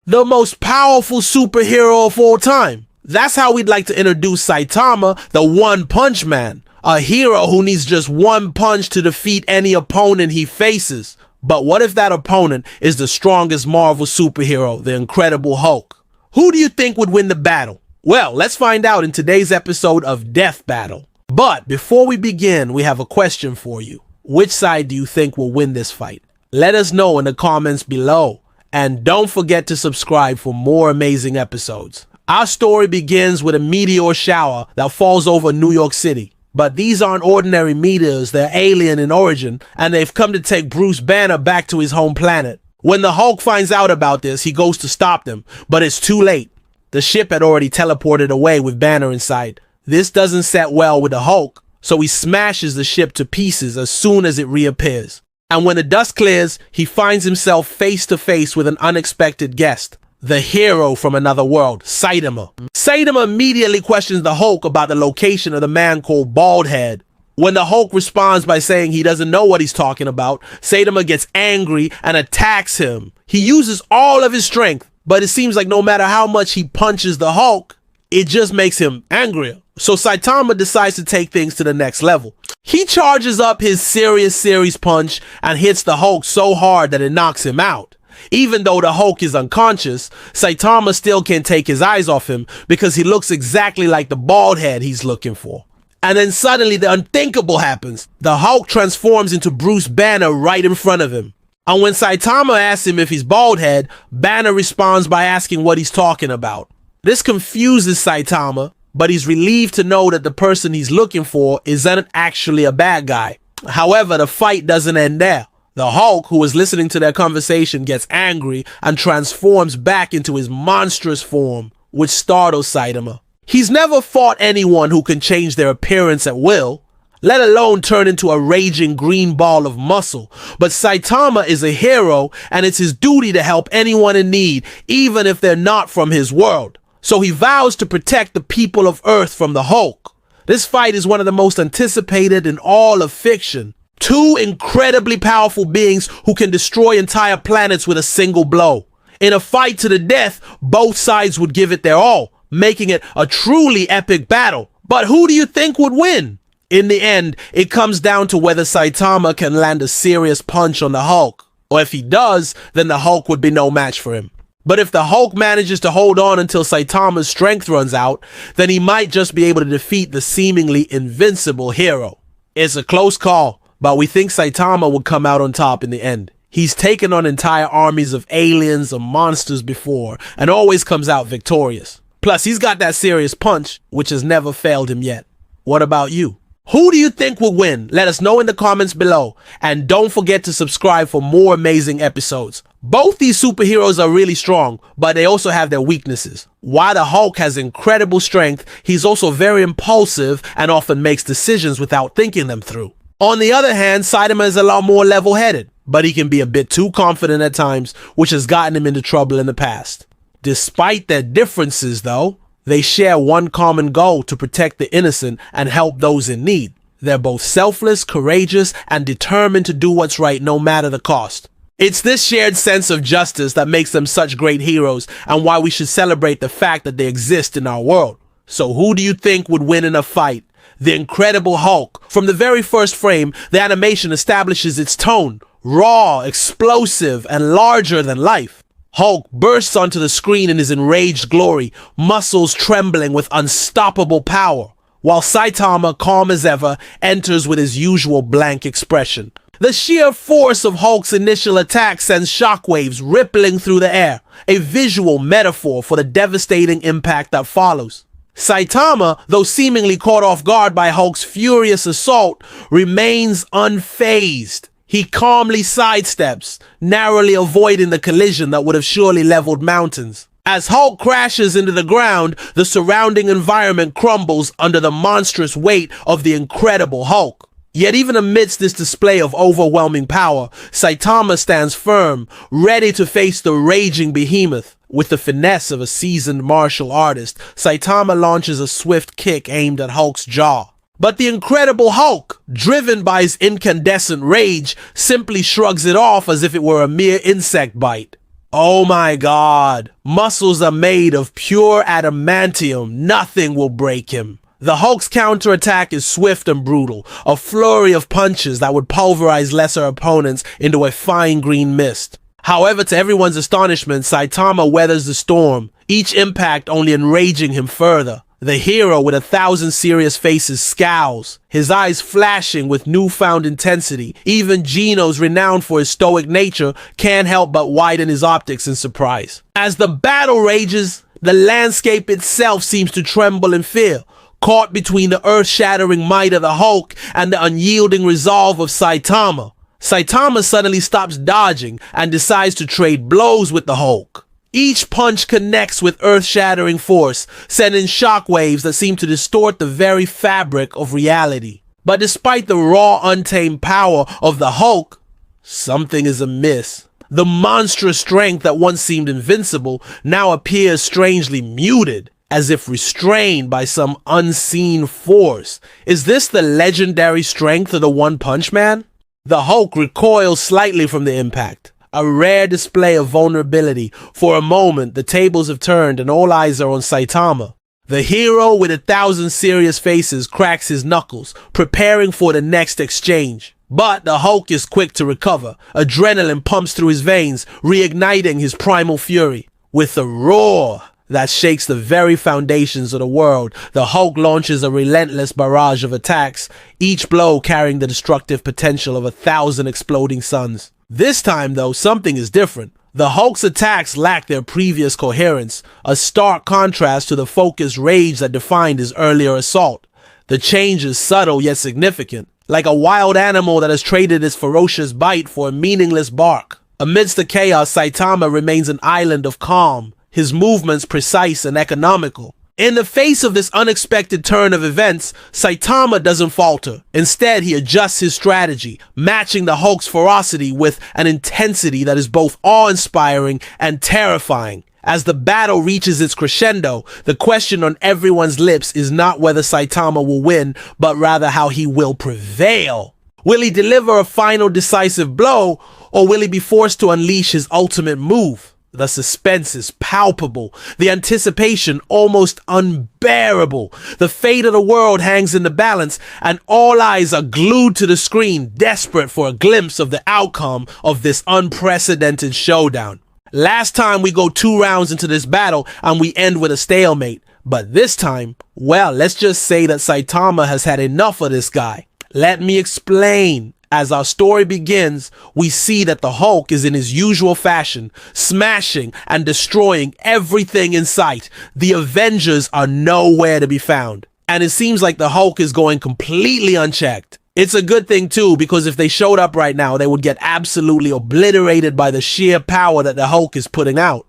the most powerful superhero of all time. That's how we'd like to introduce Saitama, the One Punch Man, a hero who needs just one punch to defeat any opponent he faces. But what if that opponent is the strongest Marvel superhero, the Incredible Hulk? Who do you think would win the battle? Well, let's find out in today's episode of Death Battle. But before we begin, we have a question for you. Which side do you think will win this fight? Let us know in the comments below. And don't forget to subscribe for more amazing episodes. Our story begins with a meteor shower that falls over New York City. But these aren't ordinary meteors, they're alien in origin, and they've come to take Bruce Banner back to his home planet. When the Hulk finds out about this, he goes to stop them, but it's too late. The ship had already teleported away with Banner inside. This doesn't set well with the Hulk, so he smashes the ship to pieces as soon as it reappears. And when the dust clears, he finds himself face to face with an unexpected guest. The hero from another world, Saitama. Saitama immediately questions the Hulk about the location of the man called Baldhead. When the Hulk responds by saying he doesn't know what he's talking about, Saitama gets angry and attacks him. He uses all of his strength, but it seems like no matter how much he punches the Hulk, it just makes him angrier. So Saitama decides to take things to the next level. He charges up his serious series punch and hits the Hulk so hard that it knocks him out. Even though the Hulk is unconscious, Saitama still can't take his eyes off him because he looks exactly like the bald head he's looking for. And then suddenly the unthinkable happens. The Hulk transforms into Bruce Banner right in front of him. And when Saitama asks him if he's Baldhead, Banner responds by asking what he's talking about. This confuses Saitama, but he's relieved to know that the person he's looking for isn't actually a bad guy. However, the fight doesn't end there. The Hulk, who is listening to their conversation, gets angry and transforms back into his monstrous form, which startles Saitama. He's never fought anyone who can change their appearance at will, let alone turn into a raging green ball of muscle. But Saitama is a hero, and it's his duty to help anyone in need, even if they're not from his world. So he vows to protect the people of Earth from the Hulk. This fight is one of the most anticipated in all of fiction. Two incredibly powerful beings who can destroy entire planets with a single blow. In a fight to the death, both sides would give it their all, making it a truly epic battle. But who do you think would win? In the end, it comes down to whether Saitama can land a serious punch on the Hulk. Or if he does, then the Hulk would be no match for him. But if the Hulk manages to hold on until Saitama's strength runs out, then he might just be able to defeat the seemingly invincible hero. It's a close call, but we think Saitama will come out on top in the end. He's taken on entire armies of aliens and monsters before, and always comes out victorious. Plus, he's got that serious punch, which has never failed him yet. What about you? Who do you think will win? Let us know in the comments below. And don't forget to subscribe for more amazing episodes. Both these superheroes are really strong, but they also have their weaknesses. While the Hulk has incredible strength, he's also very impulsive and often makes decisions without thinking them through. On the other hand, Saitama is a lot more level-headed, but he can be a bit too confident at times, which has gotten him into trouble in the past. Despite their differences, though, they share one common goal: to protect the innocent and help those in need. They're both selfless, courageous, and determined to do what's right no matter the cost. It's this shared sense of justice that makes them such great heroes, and why we should celebrate the fact that they exist in our world. So who do you think would win in a fight? The Incredible Hulk. From the very first frame, the animation establishes its tone: raw, explosive, and larger than life. Hulk bursts onto the screen in his enraged glory, muscles trembling with unstoppable power, while Saitama, calm as ever, enters with his usual blank expression. The sheer force of Hulk's initial attack sends shockwaves rippling through the air, a visual metaphor for the devastating impact that follows. Saitama, though seemingly caught off guard by Hulk's furious assault, remains unfazed. He calmly sidesteps, narrowly avoiding the collision that would have surely leveled mountains. As Hulk crashes into the ground, the surrounding environment crumbles under the monstrous weight of the Incredible Hulk. Yet even amidst this display of overwhelming power, Saitama stands firm, ready to face the raging behemoth. With the finesse of a seasoned martial artist, Saitama launches a swift kick aimed at Hulk's jaw. But the Incredible Hulk, driven by his incandescent rage, simply shrugs it off as if it were a mere insect bite. Oh my god. Muscles are made of pure adamantium. Nothing will break him. The Hulk's counterattack is swift and brutal, a flurry of punches that would pulverize lesser opponents into a fine green mist. However, to everyone's astonishment, Saitama weathers the storm, each impact only enraging him further. The hero with 1,000 serious faces scowls, his eyes flashing with newfound intensity. Even Genos, renowned for his stoic nature, can't help but widen his optics in surprise. As the battle rages, the landscape itself seems to tremble in fear, caught between the earth-shattering might of the Hulk and the unyielding resolve of Saitama. Saitama suddenly stops dodging and decides to trade blows with the Hulk. Each punch connects with earth-shattering force, sending shockwaves that seem to distort the very fabric of reality. But despite the raw, untamed power of the Hulk, something is amiss. The monstrous strength that once seemed invincible now appears strangely muted, as if restrained by some unseen force. Is this the legendary strength of the One Punch Man? The Hulk recoils slightly from the impact, a rare display of vulnerability. For a moment, the tables have turned and all eyes are on Saitama. The hero with 1,000 serious faces cracks his knuckles, preparing for the next exchange. But the Hulk is quick to recover. Adrenaline pumps through his veins, reigniting his primal fury. With a roar that shakes the very foundations of the world, the Hulk launches a relentless barrage of attacks, each blow carrying the destructive potential of 1,000 exploding suns. This time, though, something is different. The Hulk's attacks lack their previous coherence, a stark contrast to the focused rage that defined his earlier assault. The change is subtle yet significant, like a wild animal that has traded its ferocious bite for a meaningless bark. Amidst the chaos, Saitama remains an island of calm, his movements precise and economical. In the face of this unexpected turn of events, Saitama doesn't falter. Instead, he adjusts his strategy, matching the Hulk's ferocity with an intensity that is both awe-inspiring and terrifying. As the battle reaches its crescendo, the question on everyone's lips is not whether Saitama will win, but rather how he will prevail. Will he deliver a final decisive blow, or will he be forced to unleash his ultimate move? The suspense is palpable, the anticipation almost unbearable. The fate of the world hangs in the balance, and all eyes are glued to the screen, desperate for a glimpse of the outcome of this unprecedented showdown. Last time we go 2 rounds into this battle and we end with a stalemate, but this time, well, let's just say that Saitama has had enough of this guy. Let me explain. As our story begins, we see that the Hulk is in his usual fashion, smashing and destroying everything in sight. The Avengers are nowhere to be found, and it seems like the Hulk is going completely unchecked. It's a good thing too, because if they showed up right now, they would get absolutely obliterated by the sheer power that the Hulk is putting out.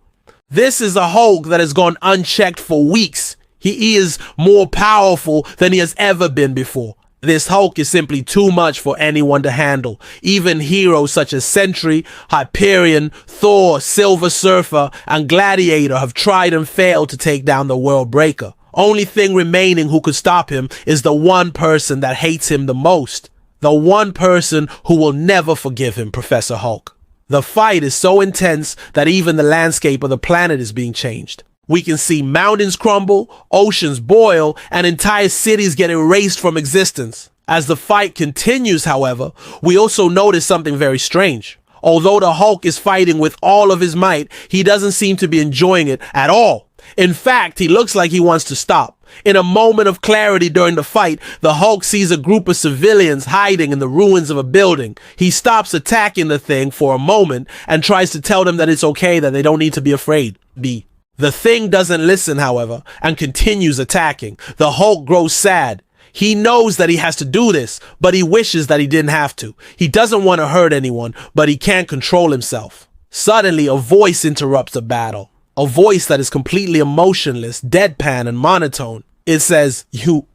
This is a Hulk that has gone unchecked for weeks. He is more powerful than he has ever been before. This Hulk is simply too much for anyone to handle. Even heroes such as Sentry, Hyperion, Thor, Silver Surfer, and Gladiator have tried and failed to take down the World Breaker. Only thing remaining who could stop him is the one person that hates him the most. The one person who will never forgive him, Professor Hulk. The fight is so intense that even the landscape of the planet is being changed. We can see mountains crumble, oceans boil, and entire cities get erased from existence. As the fight continues, however, we also notice something very strange. Although the Hulk is fighting with all of his might, he doesn't seem to be enjoying it at all. In fact, he looks like he wants to stop. In a moment of clarity during the fight, the Hulk sees a group of civilians hiding in the ruins of a building. He stops attacking the thing for a moment and tries to tell them that it's okay, that they don't need to be afraid. The thing doesn't listen, however, and continues attacking. The Hulk grows sad. He knows that he has to do this, but he wishes that he didn't have to. He doesn't want to hurt anyone, but he can't control himself. Suddenly, a voice interrupts the battle. A voice that is completely emotionless, deadpan, and monotone. It says, "You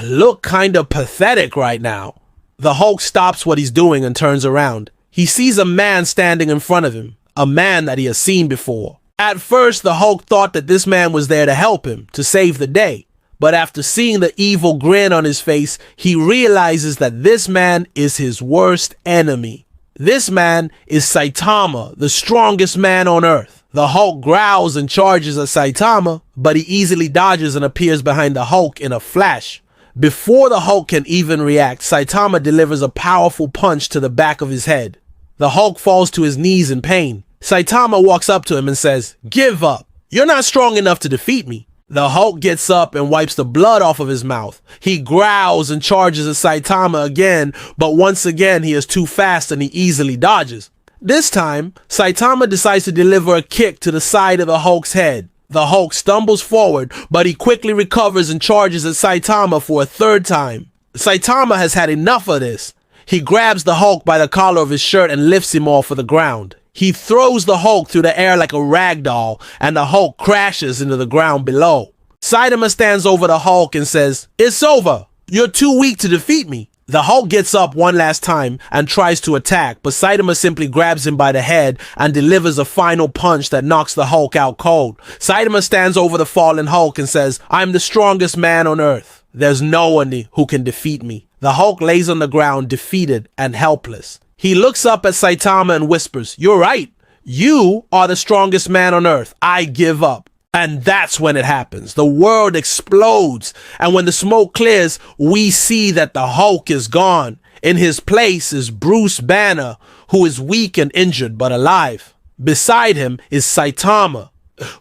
look kinda pathetic right now." The Hulk stops what he's doing and turns around. He sees a man standing in front of him, a man that he has seen before. At first, the Hulk thought that this man was there to help him, to save the day. But after seeing the evil grin on his face, he realizes that this man is his worst enemy. This man is Saitama, the strongest man on Earth. The Hulk growls and charges at Saitama, but he easily dodges and appears behind the Hulk in a flash. Before the Hulk can even react, Saitama delivers a powerful punch to the back of his head. The Hulk falls to his knees in pain. Saitama walks up to him and says, "Give up. You're not strong enough to defeat me." The Hulk gets up and wipes the blood off of his mouth. He growls and charges at Saitama again, but once again he is too fast and he easily dodges. This time, Saitama decides to deliver a kick to the side of the Hulk's head. The Hulk stumbles forward, but he quickly recovers and charges at Saitama for a third time. Saitama has had enough of this. He grabs the Hulk by the collar of his shirt and lifts him off of the ground. He throws the Hulk through the air like a rag doll, and the Hulk crashes into the ground below. Saitama stands over the Hulk and says, "It's over. You're too weak to defeat me." The Hulk gets up one last time and tries to attack, but Saitama simply grabs him by the head and delivers a final punch that knocks the Hulk out cold. Saitama stands over the fallen Hulk and says, "I'm the strongest man on Earth. There's no one who can defeat me." The Hulk lays on the ground, defeated and helpless. He looks up at Saitama and whispers, "You're right. You are the strongest man on Earth. I give up." And that's when it happens. The world explodes, and when the smoke clears, we see that the Hulk is gone. In his place is Bruce Banner, who is weak and injured but alive. Beside him is Saitama,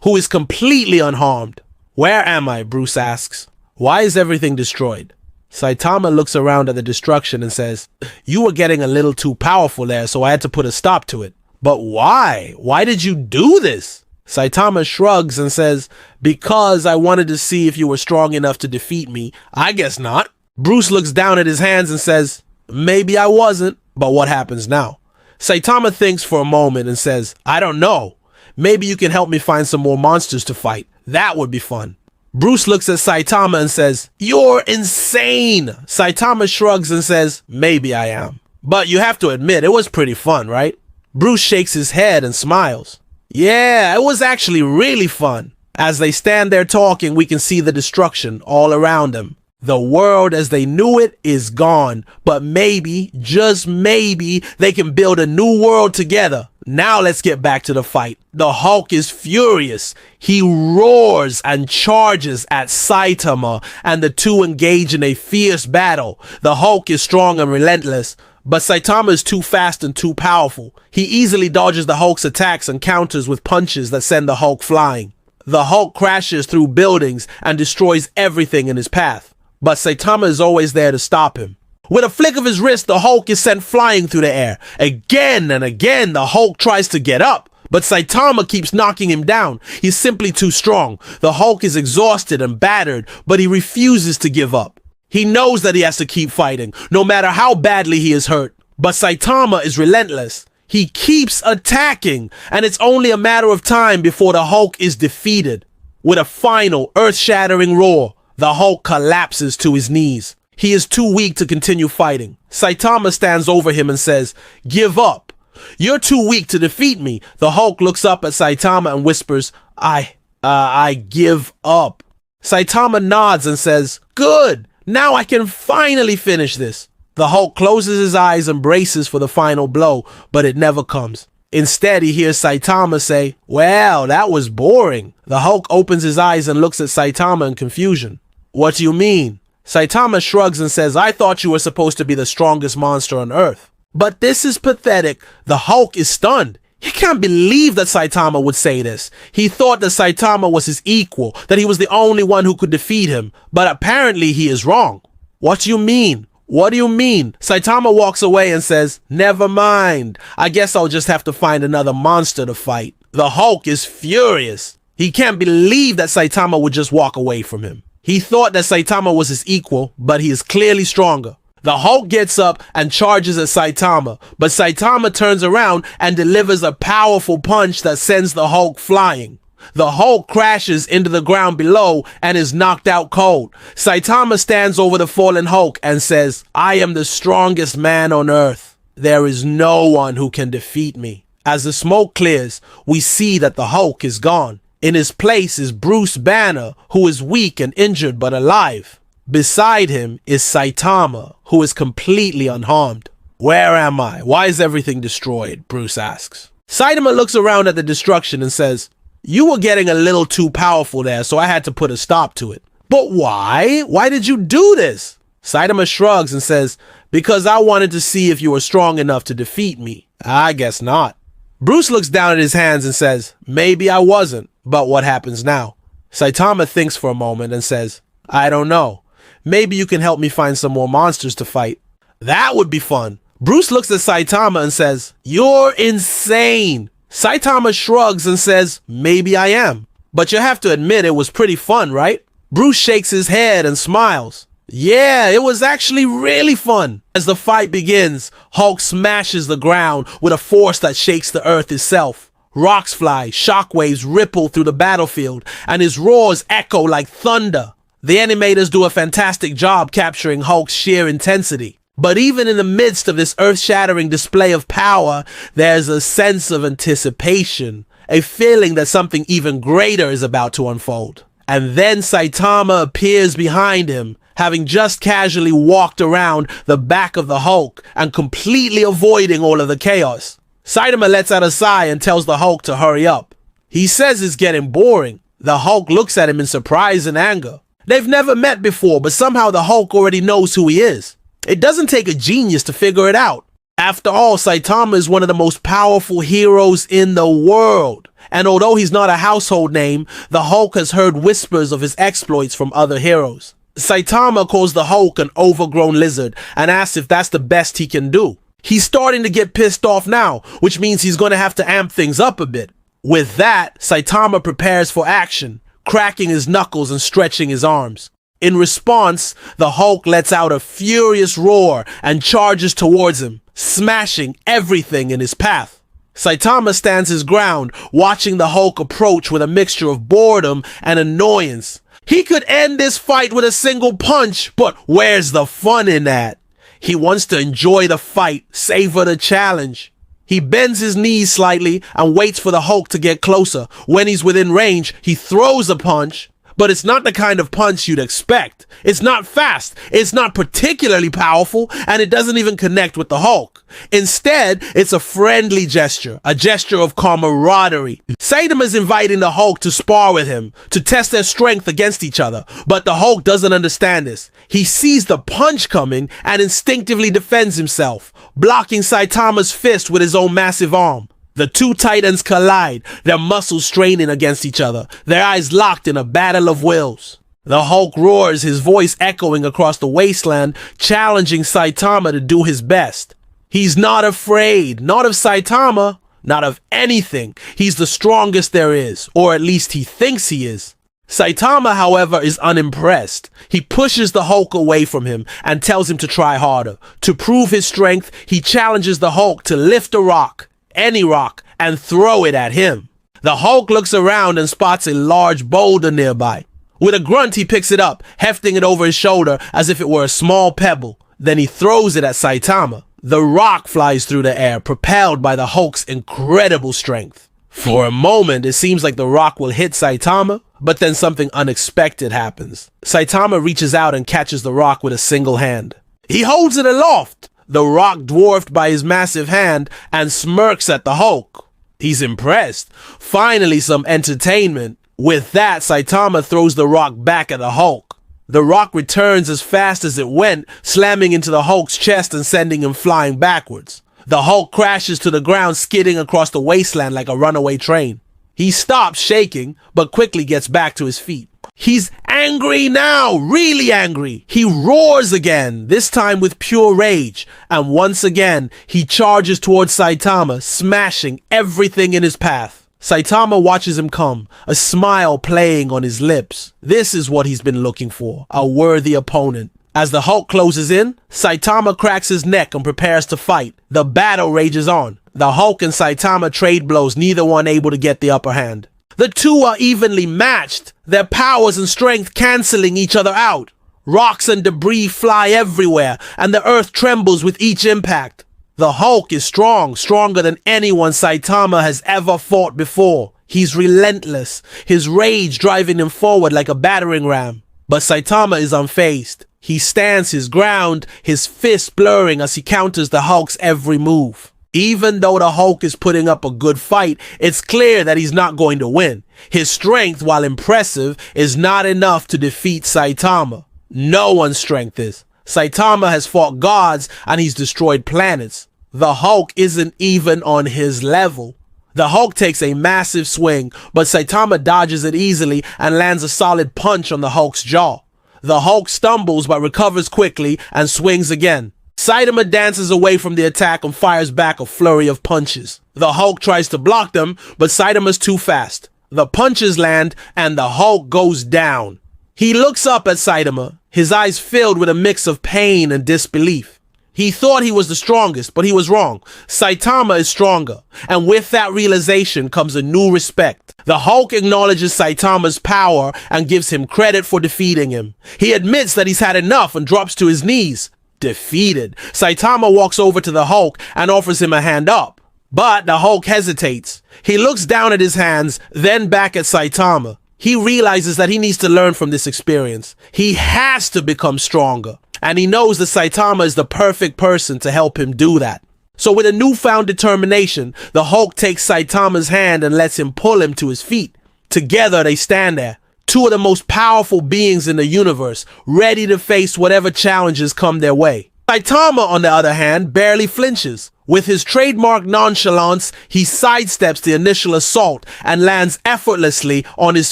who is completely unharmed. "Where am I?" Bruce asks. "Why is everything destroyed?" Saitama looks around at the destruction and says, "You were getting a little too powerful there, so I had to put a stop to it." "But why? Why did you do this?" Saitama shrugs and says, "Because I wanted to see if you were strong enough to defeat me." "I guess not." Bruce looks down at his hands and says, "Maybe I wasn't, but what happens now?" Saitama thinks for a moment and says, "I don't know. Maybe you can help me find some more monsters to fight. That would be fun." Bruce looks at Saitama and says, "You're insane." Saitama shrugs and says, "Maybe I am. But you have to admit, it was pretty fun, right?" Bruce shakes his head and smiles. "Yeah, it was actually really fun." As they stand there talking, we can see the destruction all around them. The world as they knew it is gone, but maybe, just maybe, they can build a new world together. Now let's get back to the fight. The Hulk is furious. He roars and charges at Saitama, and the two engage in a fierce battle. The Hulk is strong and relentless, but Saitama is too fast and too powerful. He easily dodges the Hulk's attacks and counters with punches that send the Hulk flying. The Hulk crashes through buildings and destroys everything in his path, but Saitama is always there to stop him. With a flick of his wrist, the Hulk is sent flying through the air. Again and again, the Hulk tries to get up, but Saitama keeps knocking him down. He's simply too strong. The Hulk is exhausted and battered, but he refuses to give up. He knows that he has to keep fighting, no matter how badly he is hurt. But Saitama is relentless. He keeps attacking, and it's only a matter of time before the Hulk is defeated. With a final, earth-shattering roar, the Hulk collapses to his knees. He is too weak to continue fighting. Saitama stands over him and says, "Give up. You're too weak to defeat me." The Hulk looks up at Saitama and whispers, I give up." Saitama nods and says, "Good. Now I can finally finish this." The Hulk closes his eyes and braces for the final blow, but it never comes. Instead, he hears Saitama say, "Well, that was boring." The Hulk opens his eyes and looks at Saitama in confusion. "What do you mean?" Saitama shrugs and says, "I thought you were supposed to be the strongest monster on Earth." But this is pathetic. The Hulk is stunned. He can't believe that Saitama would say this. He thought that Saitama was his equal, that he was the only one who could defeat him, but apparently he is wrong. "What do you mean? What do you mean?" Saitama walks away and says, "Never mind. I guess I'll just have to find another monster to fight." The Hulk is furious. He can't believe that Saitama would just walk away from him. He thought that Saitama was his equal, but he is clearly stronger. The Hulk gets up and charges at Saitama, but Saitama turns around and delivers a powerful punch that sends the Hulk flying. The Hulk crashes into the ground below and is knocked out cold. Saitama stands over the fallen Hulk and says, "I am the strongest man on Earth. There is no one who can defeat me." As the smoke clears, we see that the Hulk is gone. In his place is Bruce Banner, who is weak and injured but alive. Beside him is Saitama, who is completely unharmed. Where am I? Why is everything destroyed? Bruce asks. Saitama looks around at the destruction and says, you were getting a little too powerful there, so I had to put a stop to it. But why? Why did you do this? Saitama shrugs and says, because I wanted to see if you were strong enough to defeat me. I guess not. Bruce looks down at his hands and says, maybe I wasn't, but what happens now? Saitama thinks for a moment and says, I don't know. Maybe you can help me find some more monsters to fight. That would be fun. Bruce looks at Saitama and says, you're insane. Saitama shrugs and says, maybe I am. But you have to admit it was pretty fun, right? Bruce shakes his head and smiles. Yeah, it was actually really fun. As the fight begins, Hulk smashes the ground with a force that shakes the earth itself. Rocks fly, shockwaves ripple through the battlefield, and his roars echo like thunder. The animators do a fantastic job capturing Hulk's sheer intensity. But even in the midst of this earth-shattering display of power, there's a sense of anticipation, a feeling that something even greater is about to unfold. And then Saitama appears behind him, having just casually walked around the back of the Hulk and completely avoiding all of the chaos. Saitama lets out a sigh and tells the Hulk to hurry up. He says it's getting boring. The Hulk looks at him in surprise and anger. They've never met before, but somehow the Hulk already knows who he is. It doesn't take a genius to figure it out. After all, Saitama is one of the most powerful heroes in the world. And although he's not a household name, the Hulk has heard whispers of his exploits from other heroes. Saitama calls the Hulk an overgrown lizard and asks if that's the best he can do. He's starting to get pissed off now, which means he's going to have to amp things up a bit. With that, Saitama prepares for action, cracking his knuckles and stretching his arms. In response, the Hulk lets out a furious roar and charges towards him, smashing everything in his path. Saitama stands his ground, watching the Hulk approach with a mixture of boredom and annoyance. He could end this fight with a single punch, but where's the fun in that? He wants to enjoy the fight, savor the challenge. He bends his knees slightly and waits for the Hulk to get closer. When he's within range, he throws a punch. But it's not the kind of punch you'd expect. It's not fast, it's not particularly powerful, and it doesn't even connect with the Hulk. Instead, it's a friendly gesture, a gesture of camaraderie. Saitama's inviting the Hulk to spar with him, to test their strength against each other, but the Hulk doesn't understand this. He sees the punch coming and instinctively defends himself, blocking Saitama's fist with his own massive arm. The two titans collide, their muscles straining against each other, their eyes locked in a battle of wills. The Hulk roars, his voice echoing across the wasteland, challenging Saitama to do his best. He's not afraid, not of Saitama, not of anything. He's the strongest there is, or at least he thinks he is. Saitama, however, is unimpressed. He pushes the Hulk away from him and tells him to try harder. To prove his strength, he challenges the Hulk to lift a rock, any rock, and throw it at him. The Hulk looks around and spots a large boulder nearby. With a grunt, he picks it up, hefting it over his shoulder as if it were a small pebble. Then he throws it at Saitama. The rock flies through the air, propelled by the Hulk's incredible strength. For a moment, it seems like the rock will hit Saitama, but then something unexpected happens. Saitama reaches out and catches the rock with a single hand. He holds it aloft, the rock dwarfed by his massive hand, and smirks at the Hulk. He's impressed. Finally, some entertainment. With that, Saitama throws the rock back at the Hulk. The rock returns as fast as it went, slamming into the Hulk's chest and sending him flying backwards. The Hulk crashes to the ground, skidding across the wasteland like a runaway train. He stops shaking, but quickly gets back to his feet. He's angry now, really angry. He roars again, this time with pure rage, and once again, he charges towards Saitama, smashing everything in his path. Saitama watches him come, a smile playing on his lips. This is what he's been looking for, a worthy opponent. As the Hulk closes in, Saitama cracks his neck and prepares to fight. The battle rages on. The Hulk and Saitama trade blows, neither one able to get the upper hand. The two are evenly matched, their powers and strength canceling each other out. Rocks and debris fly everywhere, and the earth trembles with each impact. The Hulk is strong, stronger than anyone Saitama has ever fought before. He's relentless, his rage driving him forward like a battering ram. But Saitama is unfazed. He stands his ground, his fists blurring as he counters the Hulk's every move. Even though the Hulk is putting up a good fight, it's clear that he's not going to win. His strength, while impressive, is not enough to defeat Saitama. No one's strength is. Saitama has fought gods and he's destroyed planets. The Hulk isn't even on his level. The Hulk takes a massive swing, but Saitama dodges it easily and lands a solid punch on the Hulk's jaw. The Hulk stumbles but recovers quickly and swings again. Saitama dances away from the attack and fires back a flurry of punches. The Hulk tries to block them, but Saitama's too fast. The punches land and the Hulk goes down. He looks up at Saitama, his eyes filled with a mix of pain and disbelief. He thought he was the strongest, but he was wrong. Saitama is stronger, and with that realization comes a new respect. The Hulk acknowledges Saitama's power and gives him credit for defeating him. He admits that he's had enough and drops to his knees. Defeated, Saitama walks over to the Hulk and offers him a hand up. But the Hulk hesitates. He looks down at his hands, then back at Saitama. He realizes that he needs to learn from this experience. He has to become stronger. And he knows that Saitama is the perfect person to help him do that. So with a newfound determination, the Hulk takes Saitama's hand and lets him pull him to his feet. Together they stand there, two of the most powerful beings in the universe, ready to face whatever challenges come their way. Saitama, on the other hand, barely flinches. With his trademark nonchalance, he sidesteps the initial assault and lands effortlessly on his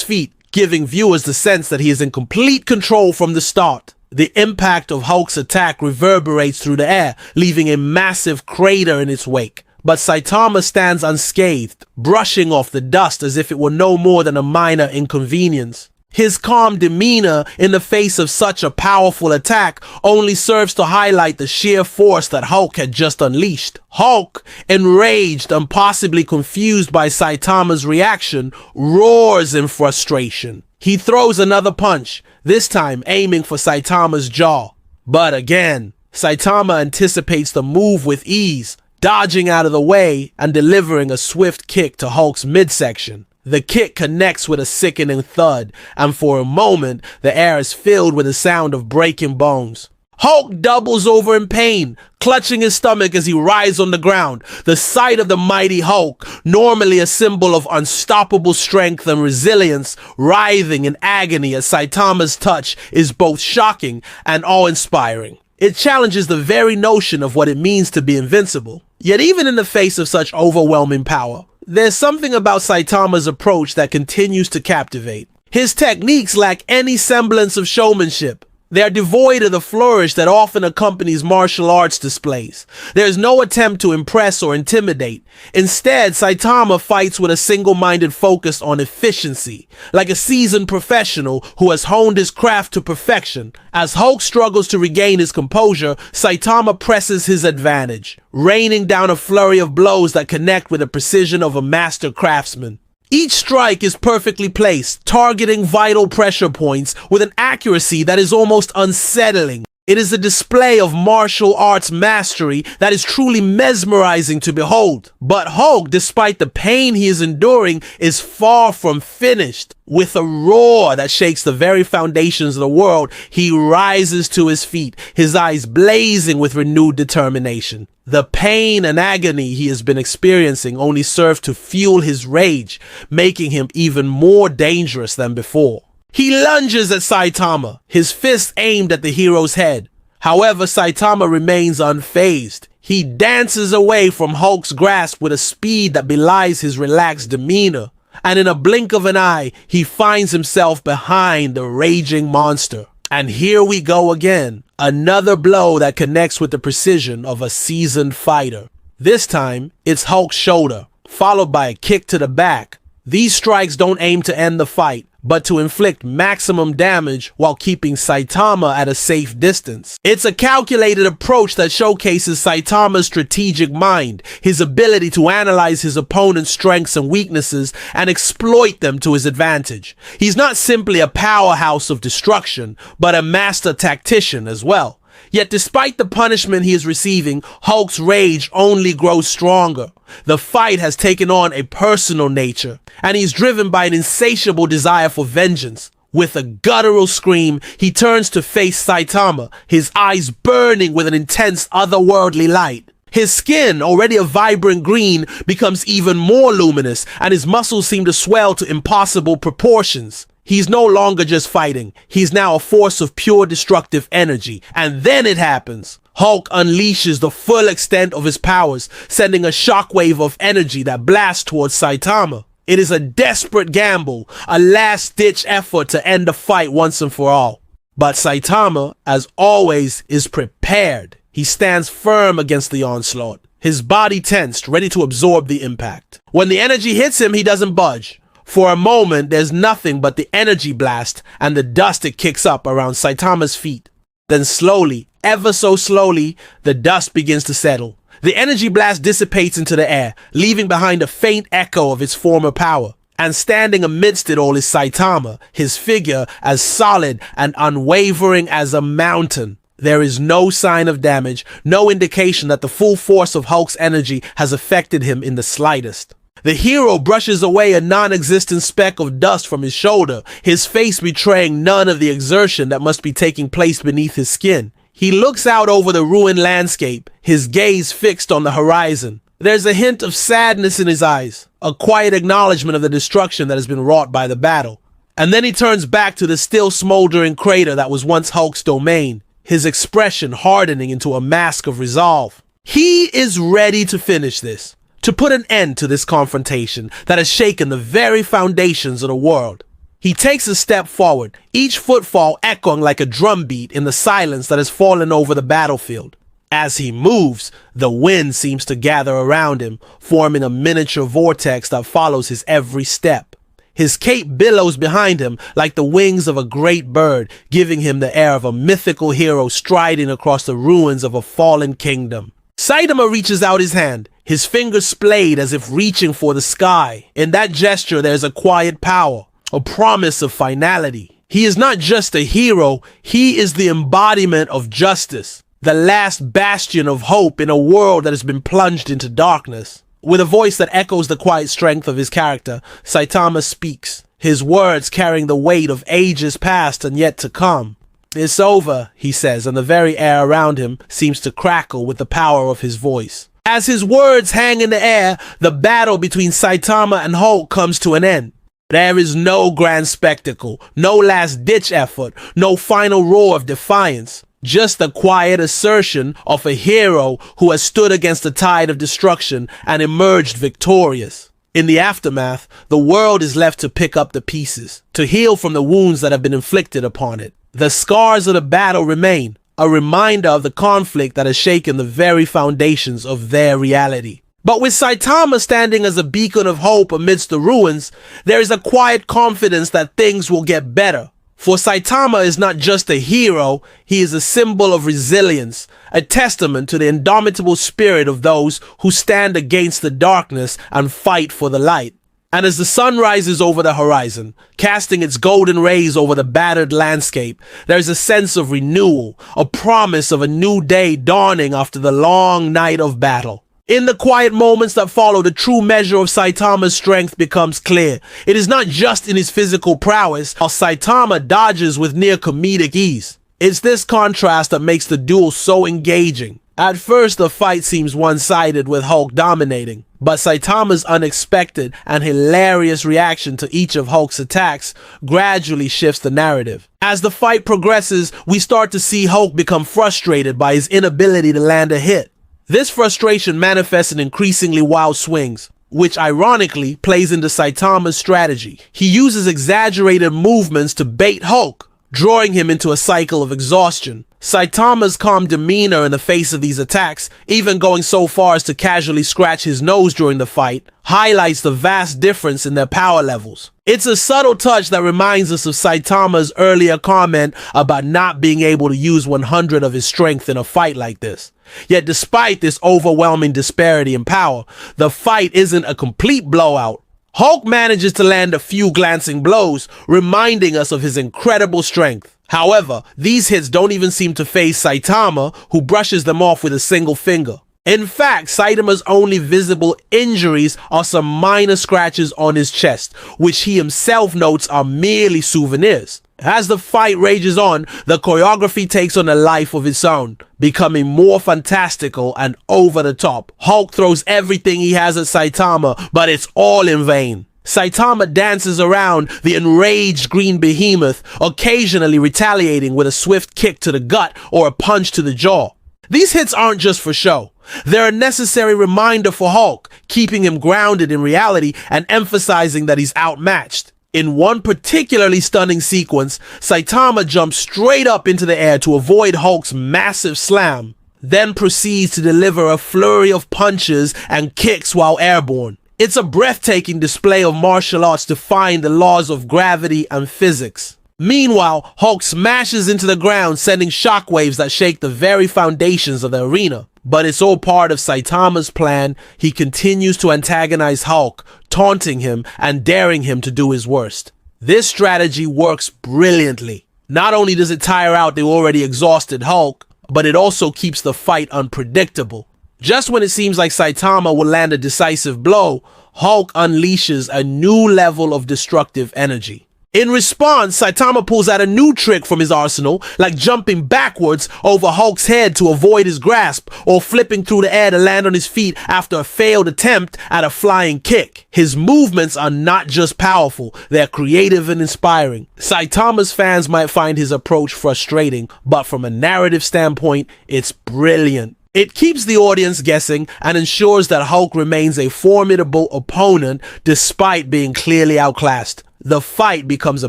feet, giving viewers the sense that he is in complete control from the start. The impact of Hulk's attack reverberates through the air, leaving a massive crater in its wake. But Saitama stands unscathed, brushing off the dust as if it were no more than a minor inconvenience. His calm demeanor in the face of such a powerful attack only serves to highlight the sheer force that Hulk had just unleashed. Hulk, enraged and possibly confused by Saitama's reaction, roars in frustration. He throws another punch, this time aiming for Saitama's jaw. But again, Saitama anticipates the move with ease, dodging out of the way and delivering a swift kick to Hulk's midsection. The kick connects with a sickening thud, and for a moment, the air is filled with the sound of breaking bones. Hulk doubles over in pain, clutching his stomach as he writhes on the ground. The sight of the mighty Hulk, normally a symbol of unstoppable strength and resilience, writhing in agony at Saitama's touch is both shocking and awe-inspiring. It challenges the very notion of what it means to be invincible. Yet even in the face of such overwhelming power, there's something about Saitama's approach that continues to captivate. His techniques lack any semblance of showmanship. They are devoid of the flourish that often accompanies martial arts displays. There is no attempt to impress or intimidate. Instead, Saitama fights with a single-minded focus on efficiency, like a seasoned professional who has honed his craft to perfection. As Hulk struggles to regain his composure, Saitama presses his advantage, raining down a flurry of blows that connect with the precision of a master craftsman. Each strike is perfectly placed, targeting vital pressure points with an accuracy that is almost unsettling. It is a display of martial arts mastery that is truly mesmerizing to behold. But Hulk, despite the pain he is enduring, is far from finished. With a roar that shakes the very foundations of the world, he rises to his feet, his eyes blazing with renewed determination. The pain and agony he has been experiencing only serve to fuel his rage, making him even more dangerous than before. He lunges at Saitama, his fist aimed at the hero's head. However, Saitama remains unfazed. He dances away from Hulk's grasp with a speed that belies his relaxed demeanor, and in a blink of an eye, he finds himself behind the raging monster. And here we go again, another blow that connects with the precision of a seasoned fighter. This time, it's Hulk's shoulder, followed by a kick to the back. These strikes don't aim to end the fight, but to inflict maximum damage while keeping Saitama at a safe distance. It's a calculated approach that showcases Saitama's strategic mind, his ability to analyze his opponent's strengths and weaknesses and exploit them to his advantage. He's not simply a powerhouse of destruction, but a master tactician as well. Yet despite the punishment he is receiving, Hulk's rage only grows stronger. The fight has taken on a personal nature, and he's driven by an insatiable desire for vengeance. With a guttural scream, he turns to face Saitama, his eyes burning with an intense otherworldly light. His skin, already a vibrant green, becomes even more luminous, and his muscles seem to swell to impossible proportions. He's no longer just fighting, he's now a force of pure destructive energy. And then it happens. Hulk unleashes the full extent of his powers, sending a shockwave of energy that blasts towards Saitama. It is a desperate gamble, a last-ditch effort to end the fight once and for all. But Saitama, as always, is prepared. He stands firm against the onslaught, his body tensed, ready to absorb the impact. When the energy hits him, he doesn't budge. For a moment, there's nothing but the energy blast and the dust it kicks up around Saitama's feet. Then slowly, ever so slowly, the dust begins to settle. The energy blast dissipates into the air, leaving behind a faint echo of its former power. And standing amidst it all is Saitama, his figure as solid and unwavering as a mountain. There is no sign of damage, no indication that the full force of Hulk's energy has affected him in the slightest. The hero brushes away a non-existent speck of dust from his shoulder, his face betraying none of the exertion that must be taking place beneath his skin. He looks out over the ruined landscape, his gaze fixed on the horizon. There's a hint of sadness in his eyes, a quiet acknowledgement of the destruction that has been wrought by the battle. And then he turns back to the still smoldering crater that was once Hulk's domain, his expression hardening into a mask of resolve. He is ready to finish this, to put an end to this confrontation that has shaken the very foundations of the world. He takes a step forward, each footfall echoing like a drumbeat in the silence that has fallen over the battlefield. As he moves, the wind seems to gather around him, forming a miniature vortex that follows his every step. His cape billows behind him like the wings of a great bird, giving him the air of a mythical hero striding across the ruins of a fallen kingdom. Saitama reaches out his hand, his fingers splayed as if reaching for the sky. In that gesture, there's a quiet power, a promise of finality. He is not just a hero, he is the embodiment of justice, the last bastion of hope in a world that has been plunged into darkness. With a voice that echoes the quiet strength of his character, Saitama speaks, his words carrying the weight of ages past and yet to come. "It's over," he says, and the very air around him seems to crackle with the power of his voice. As his words hang in the air, the battle between Saitama and Hulk comes to an end. There is no grand spectacle, no last-ditch effort, no final roar of defiance. Just the quiet assertion of a hero who has stood against the tide of destruction and emerged victorious. In the aftermath, the world is left to pick up the pieces, to heal from the wounds that have been inflicted upon it. The scars of the battle remain, a reminder of the conflict that has shaken the very foundations of their reality. But with Saitama standing as a beacon of hope amidst the ruins, there is a quiet confidence that things will get better. For Saitama is not just a hero, he is a symbol of resilience, a testament to the indomitable spirit of those who stand against the darkness and fight for the light. And as the sun rises over the horizon, casting its golden rays over the battered landscape, there is a sense of renewal, a promise of a new day dawning after the long night of battle. In the quiet moments that follow, the true measure of Saitama's strength becomes clear. It is not just in his physical prowess, while Saitama dodges with near comedic ease. It's this contrast that makes the duel so engaging. At first, the fight seems one-sided with Hulk dominating, but Saitama's unexpected and hilarious reaction to each of Hulk's attacks gradually shifts the narrative. As the fight progresses, we start to see Hulk become frustrated by his inability to land a hit. This frustration manifests in increasingly wild swings, which ironically plays into Saitama's strategy. He uses exaggerated movements to bait Hulk, drawing him into a cycle of exhaustion. Saitama's calm demeanor in the face of these attacks, even going so far as to casually scratch his nose during the fight, highlights the vast difference in their power levels. It's a subtle touch that reminds us of Saitama's earlier comment about not being able to use 100 of his strength in a fight like this. Yet despite this overwhelming disparity in power, the fight isn't a complete blowout. Hulk manages to land a few glancing blows, reminding us of his incredible strength. However, these hits don't even seem to faze Saitama, who brushes them off with a single finger. In fact, Saitama's only visible injuries are some minor scratches on his chest, which he himself notes are merely souvenirs. As the fight rages on, the choreography takes on a life of its own, becoming more fantastical and over the top. Hulk throws everything he has at Saitama, but it's all in vain. Saitama dances around the enraged green behemoth, occasionally retaliating with a swift kick to the gut or a punch to the jaw. These hits aren't just for show. They're a necessary reminder for Hulk, keeping him grounded in reality and emphasizing that he's outmatched. In one particularly stunning sequence, Saitama jumps straight up into the air to avoid Hulk's massive slam, then proceeds to deliver a flurry of punches and kicks while airborne. It's a breathtaking display of martial arts defying the laws of gravity and physics. Meanwhile, Hulk smashes into the ground, sending shockwaves that shake the very foundations of the arena. But it's all part of Saitama's plan. He continues to antagonize Hulk, taunting him and daring him to do his worst. This strategy works brilliantly. Not only does it tire out the already exhausted Hulk, but it also keeps the fight unpredictable. Just when it seems like Saitama will land a decisive blow, Hulk unleashes a new level of destructive energy. In response, Saitama pulls out a new trick from his arsenal, like jumping backwards over Hulk's head to avoid his grasp, or flipping through the air to land on his feet after a failed attempt at a flying kick. His movements are not just powerful, they're creative and inspiring. Saitama's fans might find his approach frustrating, but from a narrative standpoint, it's brilliant. It keeps the audience guessing and ensures that Hulk remains a formidable opponent despite being clearly outclassed. The fight becomes a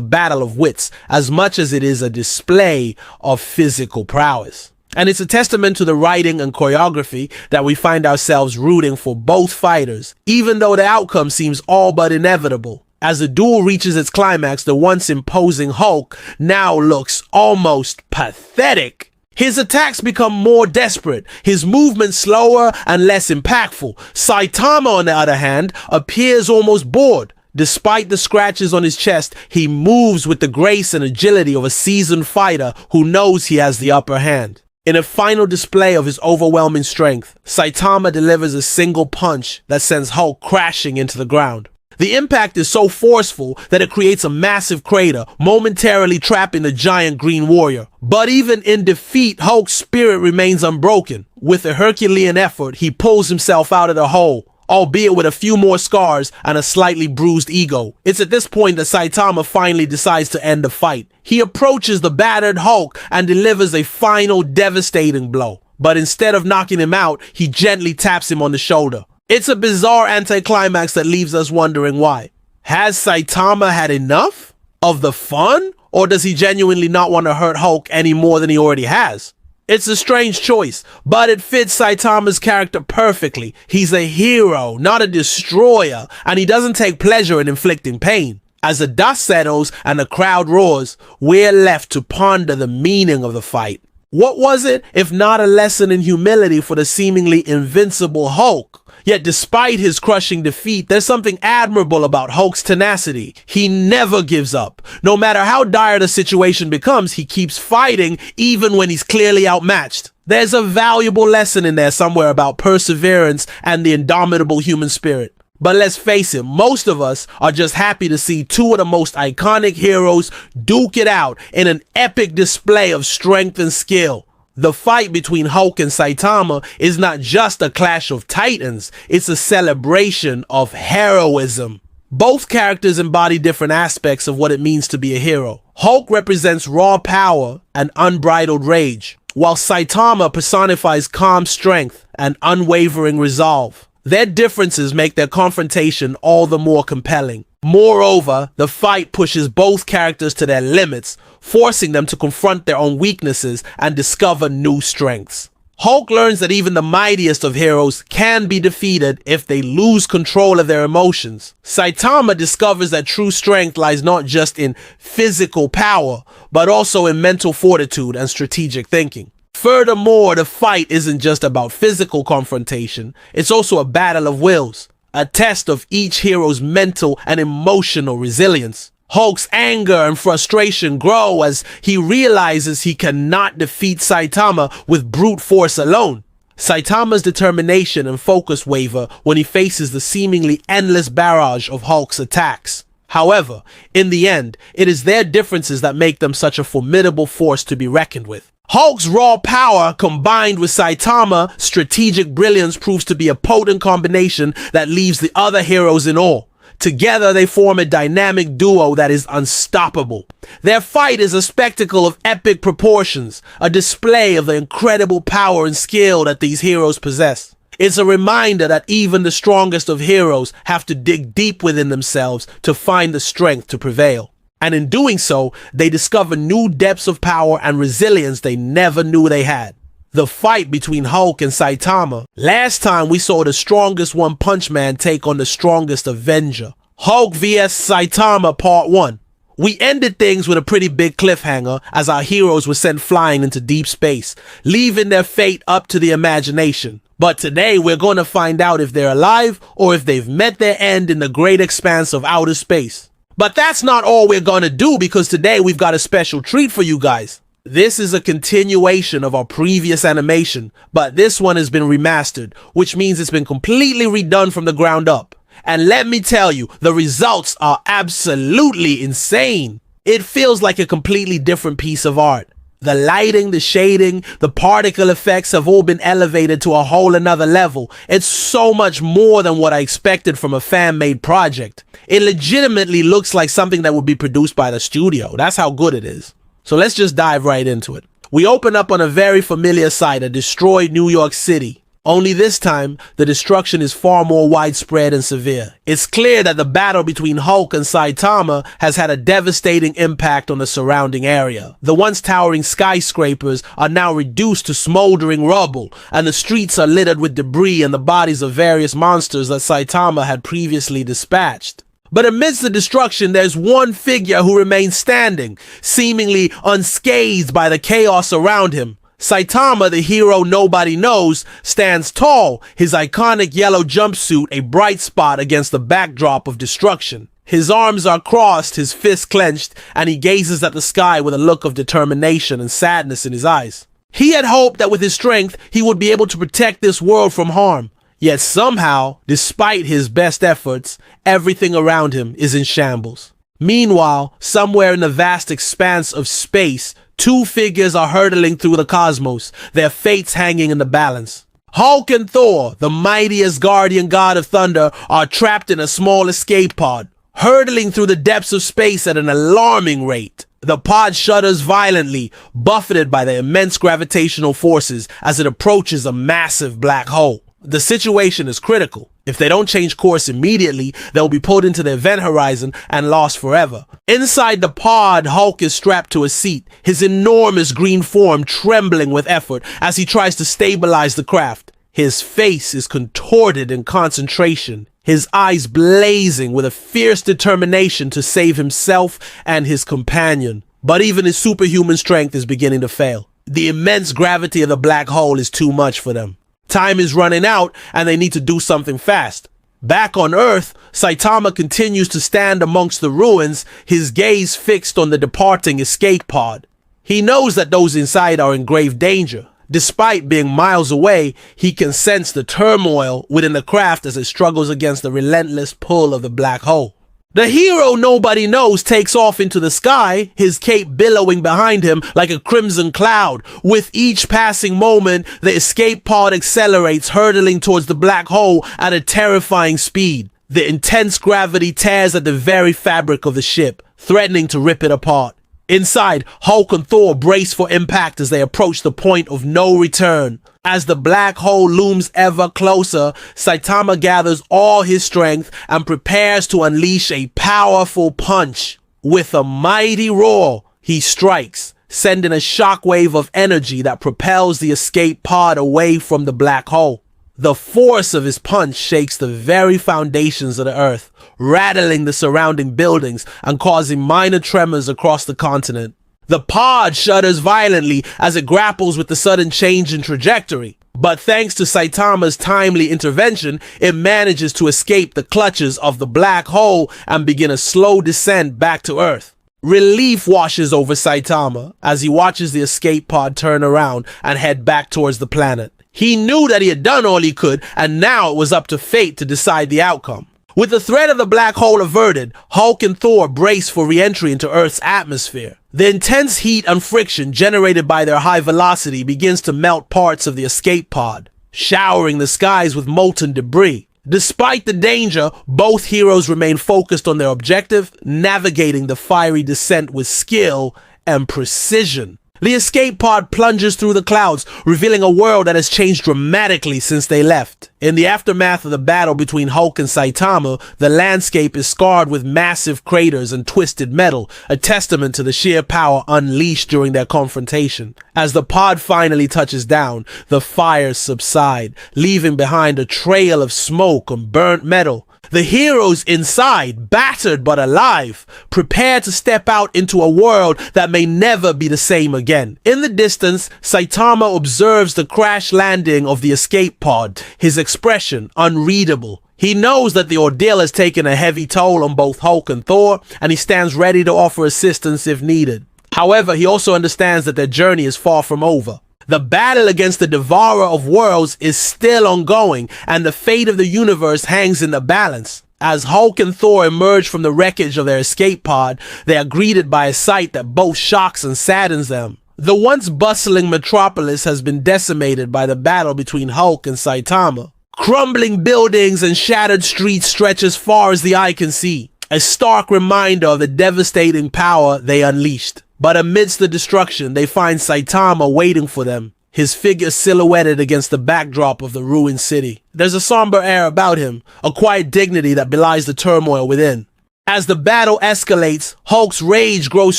battle of wits as much as it is a display of physical prowess. And it's a testament to the writing and choreography that we find ourselves rooting for both fighters, even though the outcome seems all but inevitable. As the duel reaches its climax, the once imposing Hulk now looks almost pathetic. His attacks become more desperate, his movements slower and less impactful. Saitama, on the other hand, appears almost bored. Despite the scratches on his chest, he moves with the grace and agility of a seasoned fighter who knows he has the upper hand. In a final display of his overwhelming strength, Saitama delivers a single punch that sends Hulk crashing into the ground. The impact is so forceful that it creates a massive crater, momentarily trapping the giant green warrior. But even in defeat, Hulk's spirit remains unbroken. With a Herculean effort, he pulls himself out of the hole, albeit with a few more scars and a slightly bruised ego. It's at this point that Saitama finally decides to end the fight. He approaches the battered Hulk and delivers a final devastating blow. But instead of knocking him out, he gently taps him on the shoulder. It's a bizarre anticlimax that leaves us wondering why. Has Saitama had enough of the fun? Or does he genuinely not want to hurt Hulk any more than he already has? It's a strange choice, but it fits Saitama's character perfectly. He's a hero, not a destroyer, and he doesn't take pleasure in inflicting pain. As the dust settles and the crowd roars, we're left to ponder the meaning of the fight. What was it, if not a lesson in humility for the seemingly invincible Hulk? Yet despite his crushing defeat, there's something admirable about Hulk's tenacity. He never gives up. No matter how dire the situation becomes, he keeps fighting even when he's clearly outmatched. There's a valuable lesson in there somewhere about perseverance and the indomitable human spirit. But let's face it, most of us are just happy to see two of the most iconic heroes duke it out in an epic display of strength and skill. The fight between Hulk and Saitama is not just a clash of titans, it's a celebration of heroism. Both characters embody different aspects of what it means to be a hero. Hulk represents raw power and unbridled rage, while Saitama personifies calm strength and unwavering resolve. Their differences make their confrontation all the more compelling. Moreover, the fight pushes both characters to their limits, forcing them to confront their own weaknesses and discover new strengths. Hulk learns that even the mightiest of heroes can be defeated if they lose control of their emotions. Saitama discovers that true strength lies not just in physical power, but also in mental fortitude and strategic thinking. Furthermore, the fight isn't just about physical confrontation, it's also a battle of wills, a test of each hero's mental and emotional resilience. Hulk's anger and frustration grow as he realizes he cannot defeat Saitama with brute force alone. Saitama's determination and focus waver when he faces the seemingly endless barrage of Hulk's attacks. However, in the end, it is their differences that make them such a formidable force to be reckoned with. Hulk's raw power combined with Saitama's strategic brilliance proves to be a potent combination that leaves the other heroes in awe. Together, they form a dynamic duo that is unstoppable. Their fight is a spectacle of epic proportions, a display of the incredible power and skill that these heroes possess. It's a reminder that even the strongest of heroes have to dig deep within themselves to find the strength to prevail. And in doing so, they discover new depths of power and resilience they never knew they had. The fight between Hulk and Saitama. Last time we saw the strongest One Punch Man take on the strongest Avenger. Hulk vs Saitama Part 1. We ended things with a pretty big cliffhanger as our heroes were sent flying into deep space, leaving their fate up to the imagination. But today we're going to find out if they're alive or if they've met their end in the great expanse of outer space. But that's not all we're going to do, because today we've got a special treat for you guys. This is a continuation of our previous animation, but this one has been remastered, which means it's been completely redone from the ground up. And let me tell you, the results are absolutely insane. It feels like a completely different piece of art. The lighting, the shading, the particle effects have all been elevated to a whole another level. It's so much more than what I expected from a fan-made project. It legitimately looks like something that would be produced by the studio. That's how good it is. So let's just dive right into it. We open up on a very familiar sight, a destroyed New York City. Only this time, the destruction is far more widespread and severe. It's clear that the battle between Hulk and Saitama has had a devastating impact on the surrounding area. The once towering skyscrapers are now reduced to smoldering rubble, and the streets are littered with debris and the bodies of various monsters that Saitama had previously dispatched. But amidst the destruction, there's one figure who remains standing, seemingly unscathed by the chaos around him. Saitama, the hero nobody knows, stands tall, his iconic yellow jumpsuit a bright spot against the backdrop of destruction. His arms are crossed, his fists clenched, and he gazes at the sky with a look of determination and sadness in his eyes. He had hoped that with his strength, he would be able to protect this world from harm. Yet somehow, despite his best efforts, everything around him is in shambles. Meanwhile, somewhere in the vast expanse of space, two figures are hurtling through the cosmos, their fates hanging in the balance. Hulk and Thor, the mightiest guardian god of thunder, are trapped in a small escape pod, hurtling through the depths of space at an alarming rate. The pod shudders violently, buffeted by the immense gravitational forces as it approaches a massive black hole. The situation is critical. If they don't change course immediately, they'll be pulled into the event horizon and lost forever. Inside the pod, Hulk is strapped to a seat, his enormous green form trembling with effort as he tries to stabilize the craft. His face is contorted in concentration, his eyes blazing with a fierce determination to save himself and his companion. But even his superhuman strength is beginning to fail. The immense gravity of the black hole is too much for them. Time is running out, and they need to do something fast. Back on Earth, Saitama continues to stand amongst the ruins, his gaze fixed on the departing escape pod. He knows that those inside are in grave danger. Despite being miles away, he can sense the turmoil within the craft as it struggles against the relentless pull of the black hole. The hero nobody knows takes off into the sky, his cape billowing behind him like a crimson cloud. With each passing moment, the escape pod accelerates, hurtling towards the black hole at a terrifying speed. The intense gravity tears at the very fabric of the ship, threatening to rip it apart. Inside, Hulk and Thor brace for impact as they approach the point of no return. As the black hole looms ever closer, Saitama gathers all his strength and prepares to unleash a powerful punch. With a mighty roar, he strikes, sending a shockwave of energy that propels the escape pod away from the black hole. The force of his punch shakes the very foundations of the earth, rattling the surrounding buildings and causing minor tremors across the continent. The pod shudders violently as it grapples with the sudden change in trajectory. But thanks to Saitama's timely intervention, it manages to escape the clutches of the black hole and begin a slow descent back to Earth. Relief washes over Saitama as he watches the escape pod turn around and head back towards the planet. He knew that he had done all he could, and now it was up to fate to decide the outcome. With the threat of the black hole averted, Hulk and Thor brace for re-entry into Earth's atmosphere. The intense heat and friction generated by their high velocity begins to melt parts of the escape pod, showering the skies with molten debris. Despite the danger, both heroes remain focused on their objective, navigating the fiery descent with skill and precision. The escape pod plunges through the clouds, revealing a world that has changed dramatically since they left. In the aftermath of the battle between Hulk and Saitama, the landscape is scarred with massive craters and twisted metal, a testament to the sheer power unleashed during their confrontation. As the pod finally touches down, the fires subside, leaving behind a trail of smoke and burnt metal. The heroes inside, battered but alive, prepare to step out into a world that may never be the same again. In the distance, Saitama observes the crash landing of the escape pod, his expression unreadable. He knows that the ordeal has taken a heavy toll on both Hulk and Thor, and he stands ready to offer assistance if needed. However, he also understands that their journey is far from over. The battle against the Devourer of Worlds is still ongoing, and the fate of the universe hangs in the balance. As Hulk and Thor emerge from the wreckage of their escape pod, they are greeted by a sight that both shocks and saddens them. The once bustling metropolis has been decimated by the battle between Hulk and Saitama. Crumbling buildings and shattered streets stretch as far as the eye can see, a stark reminder of the devastating power they unleashed. But amidst the destruction, they find Saitama waiting for them, his figure silhouetted against the backdrop of the ruined city. There's a somber air about him, a quiet dignity that belies the turmoil within. As the battle escalates, Hulk's rage grows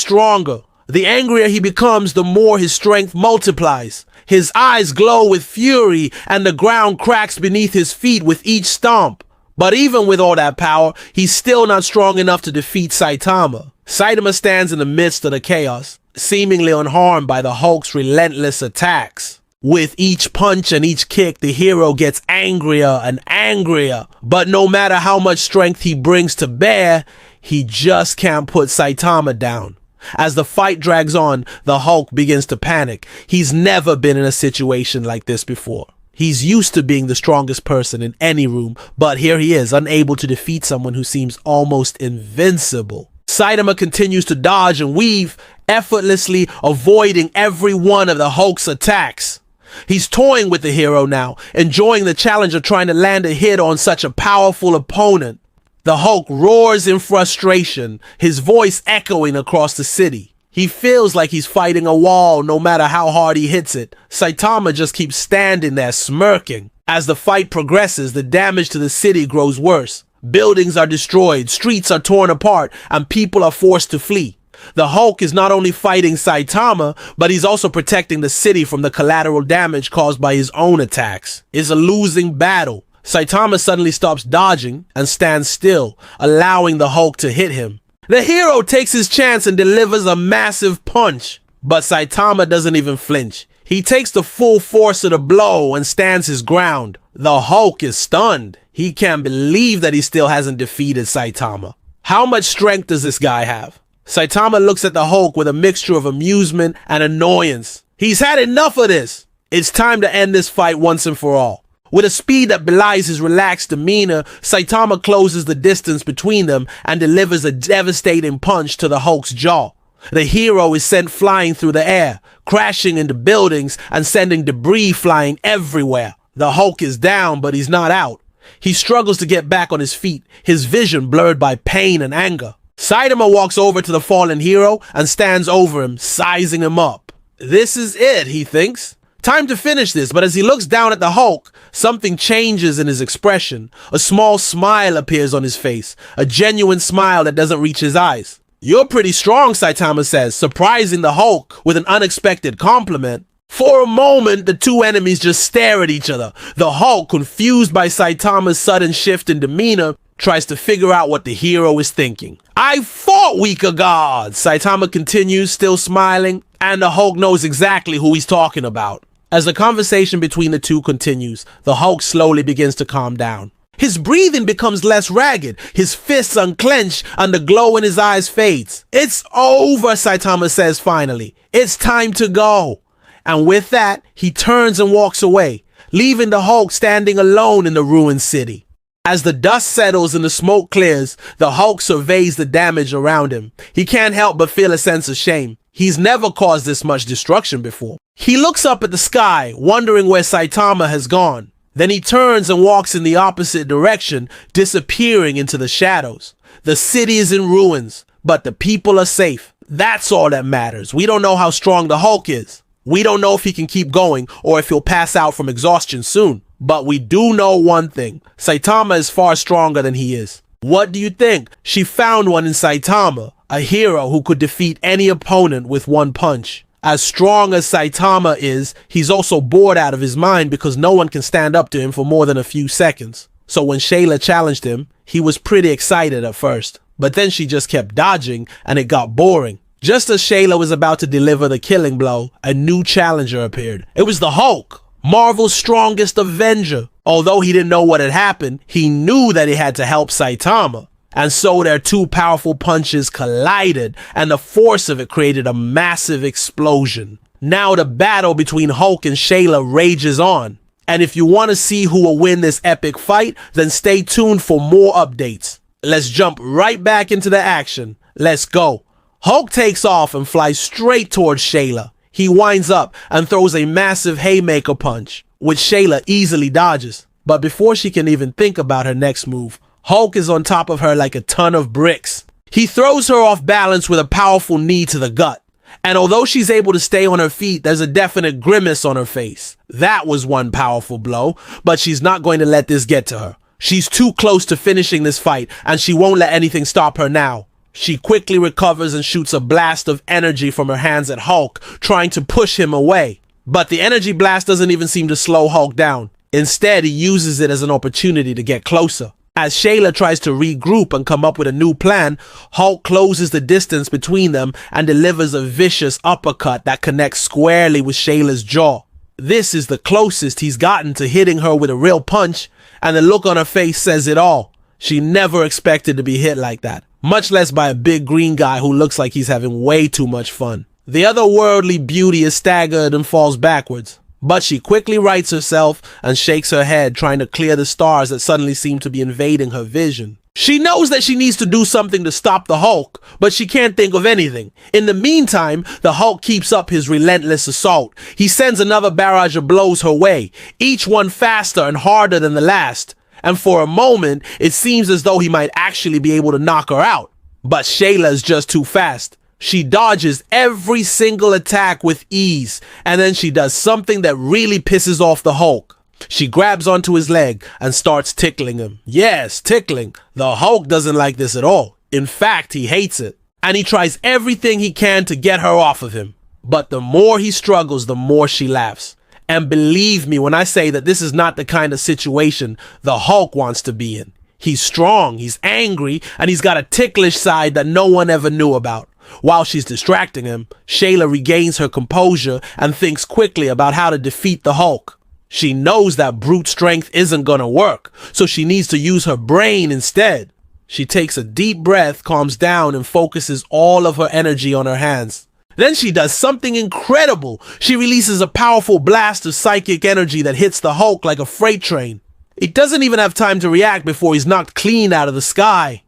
stronger. The angrier he becomes, the more his strength multiplies. His eyes glow with fury, and the ground cracks beneath his feet with each stomp. But even with all that power, he's still not strong enough to defeat Saitama. Saitama stands in the midst of the chaos, seemingly unharmed by the Hulk's relentless attacks. With each punch and each kick, the hero gets angrier and angrier. But no matter how much strength he brings to bear, he just can't put Saitama down. As the fight drags on, the Hulk begins to panic. He's never been in a situation like this before. He's used to being the strongest person in any room, but here he is, unable to defeat someone who seems almost invincible. Saitama continues to dodge and weave, effortlessly avoiding every one of the Hulk's attacks. He's toying with the hero now, enjoying the challenge of trying to land a hit on such a powerful opponent. The Hulk roars in frustration, his voice echoing across the city. He feels like he's fighting a wall no matter how hard he hits it. Saitama just keeps standing there smirking. As the fight progresses, the damage to the city grows worse. Buildings are destroyed, streets are torn apart, and people are forced to flee. The Hulk is not only fighting Saitama, but he's also protecting the city from the collateral damage caused by his own attacks. It's a losing battle. Saitama suddenly stops dodging and stands still, allowing the Hulk to hit him. The hero takes his chance and delivers a massive punch, but Saitama doesn't even flinch. He takes the full force of the blow and stands his ground. The Hulk is stunned. He can't believe that he still hasn't defeated Saitama. How much strength does this guy have? Saitama looks at the Hulk with a mixture of amusement and annoyance. He's had enough of this. It's time to end this fight once and for all. With a speed that belies his relaxed demeanor, Saitama closes the distance between them and delivers a devastating punch to the Hulk's jaw. The hero is sent flying through the air, crashing into buildings and sending debris flying everywhere. The Hulk is down, but he's not out. He struggles to get back on his feet, his vision blurred by pain and anger. Saitama walks over to the fallen hero and stands over him, sizing him up. This is it, he thinks. Time to finish this, but as he looks down at the Hulk, something changes in his expression. A small smile appears on his face, a genuine smile that doesn't reach his eyes. You're pretty strong, Saitama says, surprising the Hulk with an unexpected compliment. For a moment, the two enemies just stare at each other. The Hulk, confused by Saitama's sudden shift in demeanor, tries to figure out what the hero is thinking. I fought weaker gods, Saitama continues, still smiling, and the Hulk knows exactly who he's talking about. As the conversation between the two continues, the Hulk slowly begins to calm down. His breathing becomes less ragged, his fists unclench, and the glow in his eyes fades. It's over, Saitama says finally. It's time to go. And with that, he turns and walks away, leaving the Hulk standing alone in the ruined city. As the dust settles and the smoke clears, the Hulk surveys the damage around him. He can't help but feel a sense of shame. He's never caused this much destruction before. He looks up at the sky, wondering where Saitama has gone. Then he turns and walks in the opposite direction, disappearing into the shadows. The city is in ruins, but the people are safe. That's all that matters. We don't know how strong the Hulk is. We don't know if he can keep going or if he'll pass out from exhaustion soon. But we do know one thing. Saitama is far stronger than he is. What do you think? She found one in Saitama, a hero who could defeat any opponent with one punch. As strong as Saitama is, he's also bored out of his mind because no one can stand up to him for more than a few seconds. So when Shayla challenged him, he was pretty excited at first. But then she just kept dodging and it got boring. Just as Shayla was about to deliver the killing blow, a new challenger appeared. It was the Hulk, Marvel's strongest Avenger. Although he didn't know what had happened, he knew that he had to help Saitama. And so their two powerful punches collided, and the force of it created a massive explosion. Now the battle between Hulk and Shayla rages on. And if you want to see who will win this epic fight, then stay tuned for more updates. Let's jump right back into the action. Let's go. Hulk takes off and flies straight towards Shayla. He winds up and throws a massive haymaker punch, which Shayla easily dodges. But before she can even think about her next move, Hulk is on top of her like a ton of bricks. He throws her off balance with a powerful knee to the gut. And although she's able to stay on her feet, there's a definite grimace on her face. That was one powerful blow, but she's not going to let this get to her. She's too close to finishing this fight, and she won't let anything stop her now. She quickly recovers and shoots a blast of energy from her hands at Hulk, trying to push him away. But the energy blast doesn't even seem to slow Hulk down. Instead, he uses it as an opportunity to get closer. As Shayla tries to regroup and come up with a new plan, Hulk closes the distance between them and delivers a vicious uppercut that connects squarely with Shayla's jaw. This is the closest he's gotten to hitting her with a real punch, and the look on her face says it all. She never expected to be hit like that, much less by a big green guy who looks like he's having way too much fun. The otherworldly beauty is staggered and falls backwards, but she quickly rights herself and shakes her head, trying to clear the stars that suddenly seem to be invading her vision. She knows that she needs to do something to stop the Hulk, but she can't think of anything. In the meantime, the Hulk keeps up his relentless assault. He sends another barrage of blows her way, each one faster and harder than the last. And for a moment, it seems as though he might actually be able to knock her out. But Shayla is just too fast. She dodges every single attack with ease, and then she does something that really pisses off the Hulk. She grabs onto his leg and starts tickling him. Yes, tickling. The Hulk doesn't like this at all. In fact, he hates it. And he tries everything he can to get her off of him. But the more he struggles, the more she laughs. And believe me when I say that this is not the kind of situation the Hulk wants to be in. He's strong, he's angry, and he's got a ticklish side that no one ever knew about. While she's distracting him, Shayla regains her composure and thinks quickly about how to defeat the Hulk. She knows that brute strength isn't gonna work, so she needs to use her brain instead. She takes a deep breath, calms down, and focuses all of her energy on her hands. Then she does something incredible. She releases a powerful blast of psychic energy that hits the Hulk like a freight train. He doesn't even have time to react before he's knocked clean out of the sky.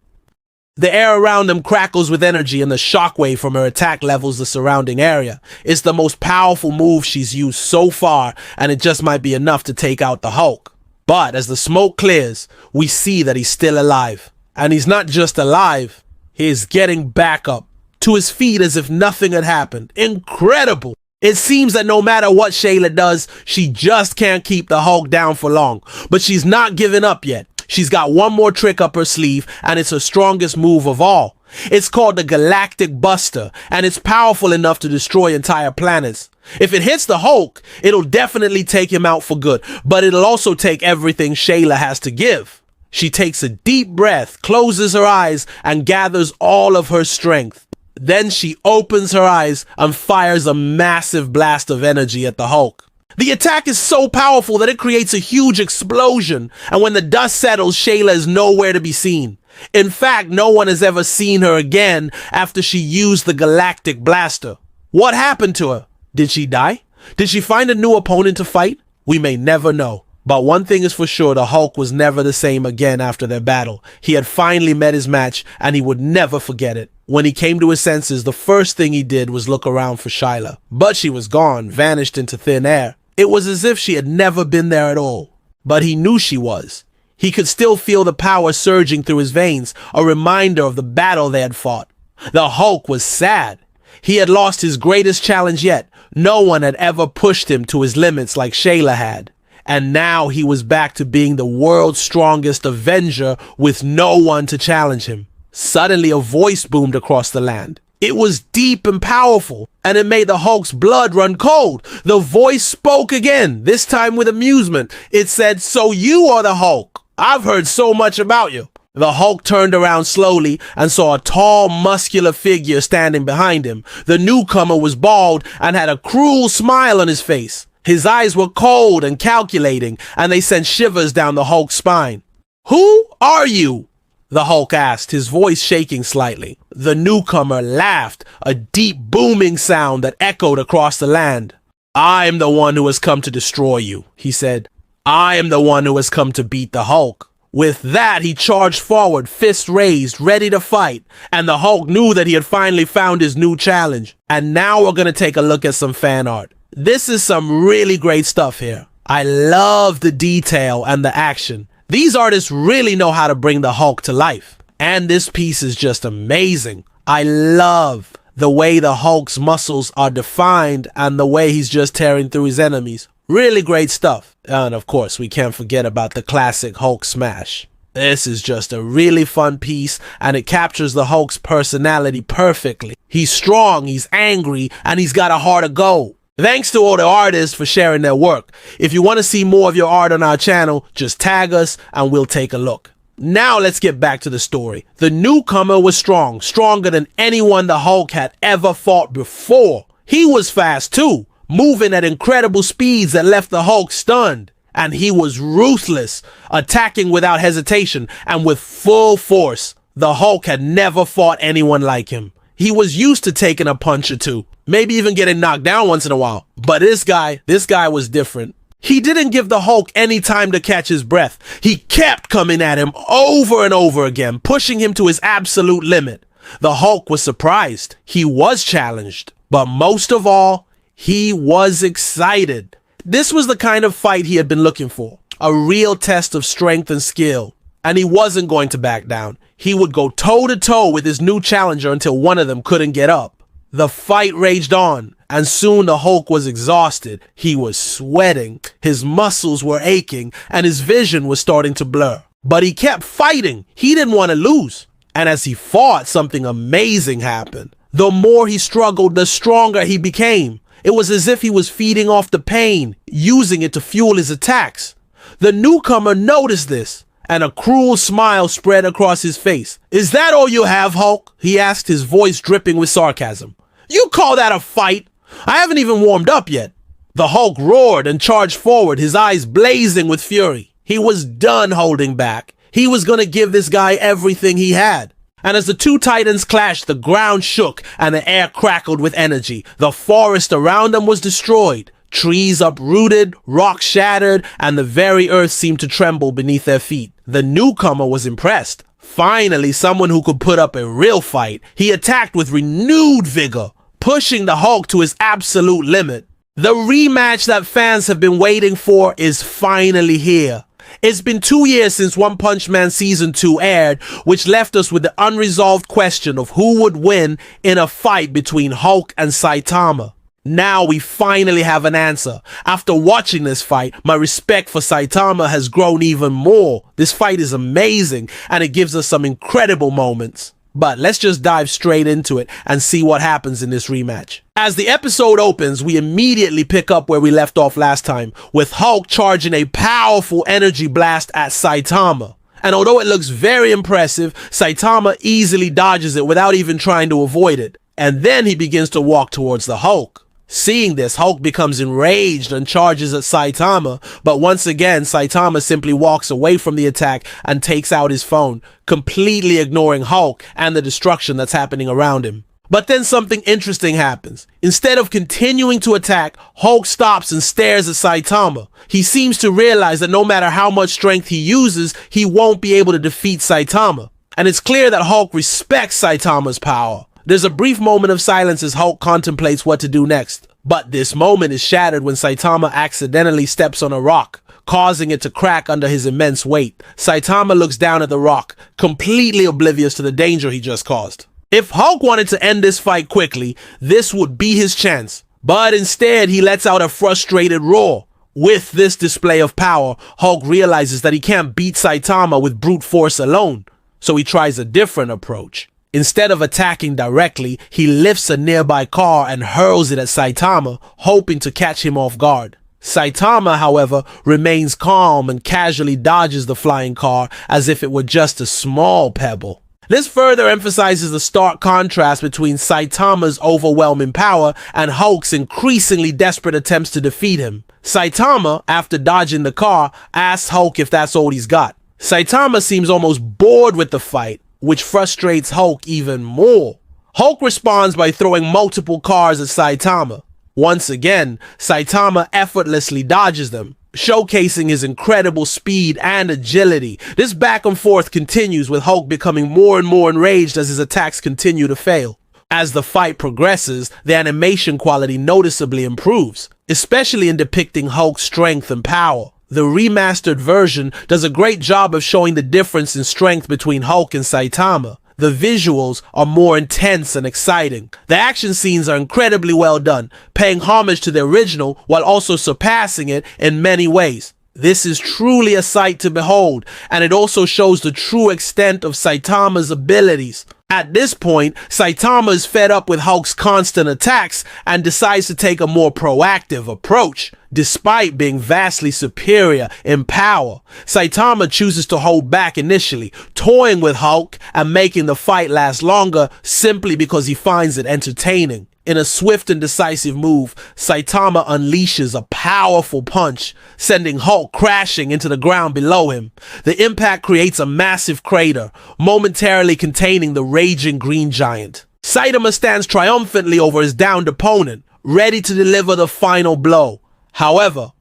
The air around him crackles with energy, and the shockwave from her attack levels the surrounding area. It's the most powerful move she's used so far, and it just might be enough to take out the Hulk. But as the smoke clears, we see that he's still alive. And he's not just alive, he is getting back up to his feet as if nothing had happened. Incredible! It seems that no matter what Shayla does, she just can't keep the Hulk down for long. But she's not giving up yet. She's got one more trick up her sleeve, and it's her strongest move of all. It's called the Galactic Buster, and it's powerful enough to destroy entire planets. If it hits the Hulk, it'll definitely take him out for good, but it'll also take everything Shayla has to give. She takes a deep breath, closes her eyes, and gathers all of her strength. Then she opens her eyes and fires a massive blast of energy at the Hulk. The attack is so powerful that it creates a huge explosion, and when the dust settles, Shayla is nowhere to be seen. In fact, no one has ever seen her again after she used the Galactic Blaster. What happened to her? Did she die? Did she find a new opponent to fight? We may never know. But one thing is for sure, the Hulk was never the same again after their battle. He had finally met his match, and he would never forget it. When he came to his senses, the first thing he did was look around for Shyla. But she was gone, vanished into thin air. It was as if she had never been there at all. But he knew she was. He could still feel the power surging through his veins, a reminder of the battle they had fought. The Hulk was sad. He had lost his greatest challenge yet. No one had ever pushed him to his limits like Shayla had. And now he was back to being the world's strongest Avenger with no one to challenge him. Suddenly a voice boomed across the land. It was deep and powerful, and it made the Hulk's blood run cold. The voice spoke again, this time with amusement. It said, "So you are the Hulk. I've heard so much about you." The Hulk turned around slowly and saw a tall, muscular figure standing behind him. The newcomer was bald and had a cruel smile on his face. His eyes were cold and calculating, and they sent shivers down the Hulk's spine. "Who are you?" the Hulk asked, his voice shaking slightly. The newcomer laughed, a deep booming sound that echoed across the land. "I am the one who has come to destroy you," he said. "I am the one who has come to beat the Hulk." With that, he charged forward, fists raised, ready to fight, and the Hulk knew that he had finally found his new challenge. And now we're going to take a look at some fan art. This is some really great stuff here. I love the detail and the action. These artists really know how to bring the Hulk to life. And this piece is just amazing. I love the way the Hulk's muscles are defined and the way he's just tearing through his enemies. Really great stuff. And of course, we can't forget about the classic Hulk smash. This is just a really fun piece, and it captures the Hulk's personality perfectly. He's strong, he's angry, and he's got a heart of gold. Thanks to all the artists for sharing their work. If you want to see more of your art on our channel, just tag us and we'll take a look. Now let's get back to the story. The newcomer was strong, stronger than anyone the Hulk had ever fought before. He was fast too, moving at incredible speeds that left the Hulk stunned. And he was ruthless, attacking without hesitation and with full force. The Hulk had never fought anyone like him. He was used to taking a punch or two, maybe even getting knocked down once in a while. But this guy was different. He didn't give the Hulk any time to catch his breath. He kept coming at him over and over again, pushing him to his absolute limit. The Hulk was surprised. He was challenged. But most of all, he was excited. This was the kind of fight he had been looking for. A real test of strength and skill. And he wasn't going to back down. He would go toe-to-toe with his new challenger until one of them couldn't get up. The fight raged on, and soon the Hulk was exhausted. He was sweating, his muscles were aching, and his vision was starting to blur. But he kept fighting. He didn't want to lose. And as he fought, something amazing happened. The more he struggled, the stronger he became. It was as if he was feeding off the pain, using it to fuel his attacks. The newcomer noticed this, and a cruel smile spread across his face. "Is that all you have, Hulk?" he asked, his voice dripping with sarcasm. "You call that a fight? I haven't even warmed up yet." The Hulk roared and charged forward, his eyes blazing with fury. He was done holding back. He was going to give this guy everything he had. And as the two titans clashed, the ground shook and the air crackled with energy. The forest around them was destroyed. Trees uprooted, rocks shattered, and the very earth seemed to tremble beneath their feet. The newcomer was impressed. Finally, someone who could put up a real fight. He attacked with renewed vigor, pushing the Hulk to his absolute limit. The rematch that fans have been waiting for is finally here. It's been 2 years since One Punch Man Season 2 aired, which left us with the unresolved question of who would win in a fight between Hulk and Saitama. Now we finally have an answer. After watching this fight, my respect for Saitama has grown even more. This fight is amazing, and it gives us some incredible moments. But let's just dive straight into it and see what happens in this rematch. As the episode opens, we immediately pick up where we left off last time, with Hulk charging a powerful energy blast at Saitama. And although it looks very impressive, Saitama easily dodges it without even trying to avoid it. And then he begins to walk towards the Hulk. Seeing this, Hulk becomes enraged and charges at Saitama, but once again, Saitama simply walks away from the attack and takes out his phone, completely ignoring Hulk and the destruction that's happening around him. But then something interesting happens. Instead of continuing to attack, Hulk stops and stares at Saitama. He seems to realize that no matter how much strength he uses, he won't be able to defeat Saitama. And it's clear that Hulk respects Saitama's power. There's a brief moment of silence as Hulk contemplates what to do next. But this moment is shattered when Saitama accidentally steps on a rock, causing it to crack under his immense weight. Saitama looks down at the rock, completely oblivious to the danger he just caused. If Hulk wanted to end this fight quickly, this would be his chance. But instead, he lets out a frustrated roar. With this display of power, Hulk realizes that he can't beat Saitama with brute force alone, so he tries a different approach. Instead of attacking directly, he lifts a nearby car and hurls it at Saitama, hoping to catch him off guard. Saitama, however, remains calm and casually dodges the flying car as if it were just a small pebble. This further emphasizes the stark contrast between Saitama's overwhelming power and Hulk's increasingly desperate attempts to defeat him. Saitama, after dodging the car, asks Hulk if that's all he's got. Saitama seems almost bored with the fight, which frustrates Hulk even more. Hulk responds by throwing multiple cars at Saitama. Once again, Saitama effortlessly dodges them, showcasing his incredible speed and agility. This back and forth continues, with Hulk becoming more and more enraged as his attacks continue to fail. As the fight progresses, the animation quality noticeably improves, especially in depicting Hulk's strength and power. The remastered version does a great job of showing the difference in strength between Hulk and Saitama. The visuals are more intense and exciting. The action scenes are incredibly well done, paying homage to the original while also surpassing it in many ways. This is truly a sight to behold, and it also shows the true extent of Saitama's abilities. At this point, Saitama is fed up with Hulk's constant attacks and decides to take a more proactive approach. Despite being vastly superior in power, Saitama chooses to hold back initially, toying with Hulk and making the fight last longer simply because he finds it entertaining. In a swift and decisive move, Saitama unleashes a powerful punch, sending Hulk crashing into the ground below him. The impact creates a massive crater, momentarily containing the raging green giant. Saitama stands triumphantly over his downed opponent, ready to deliver the final blow. However,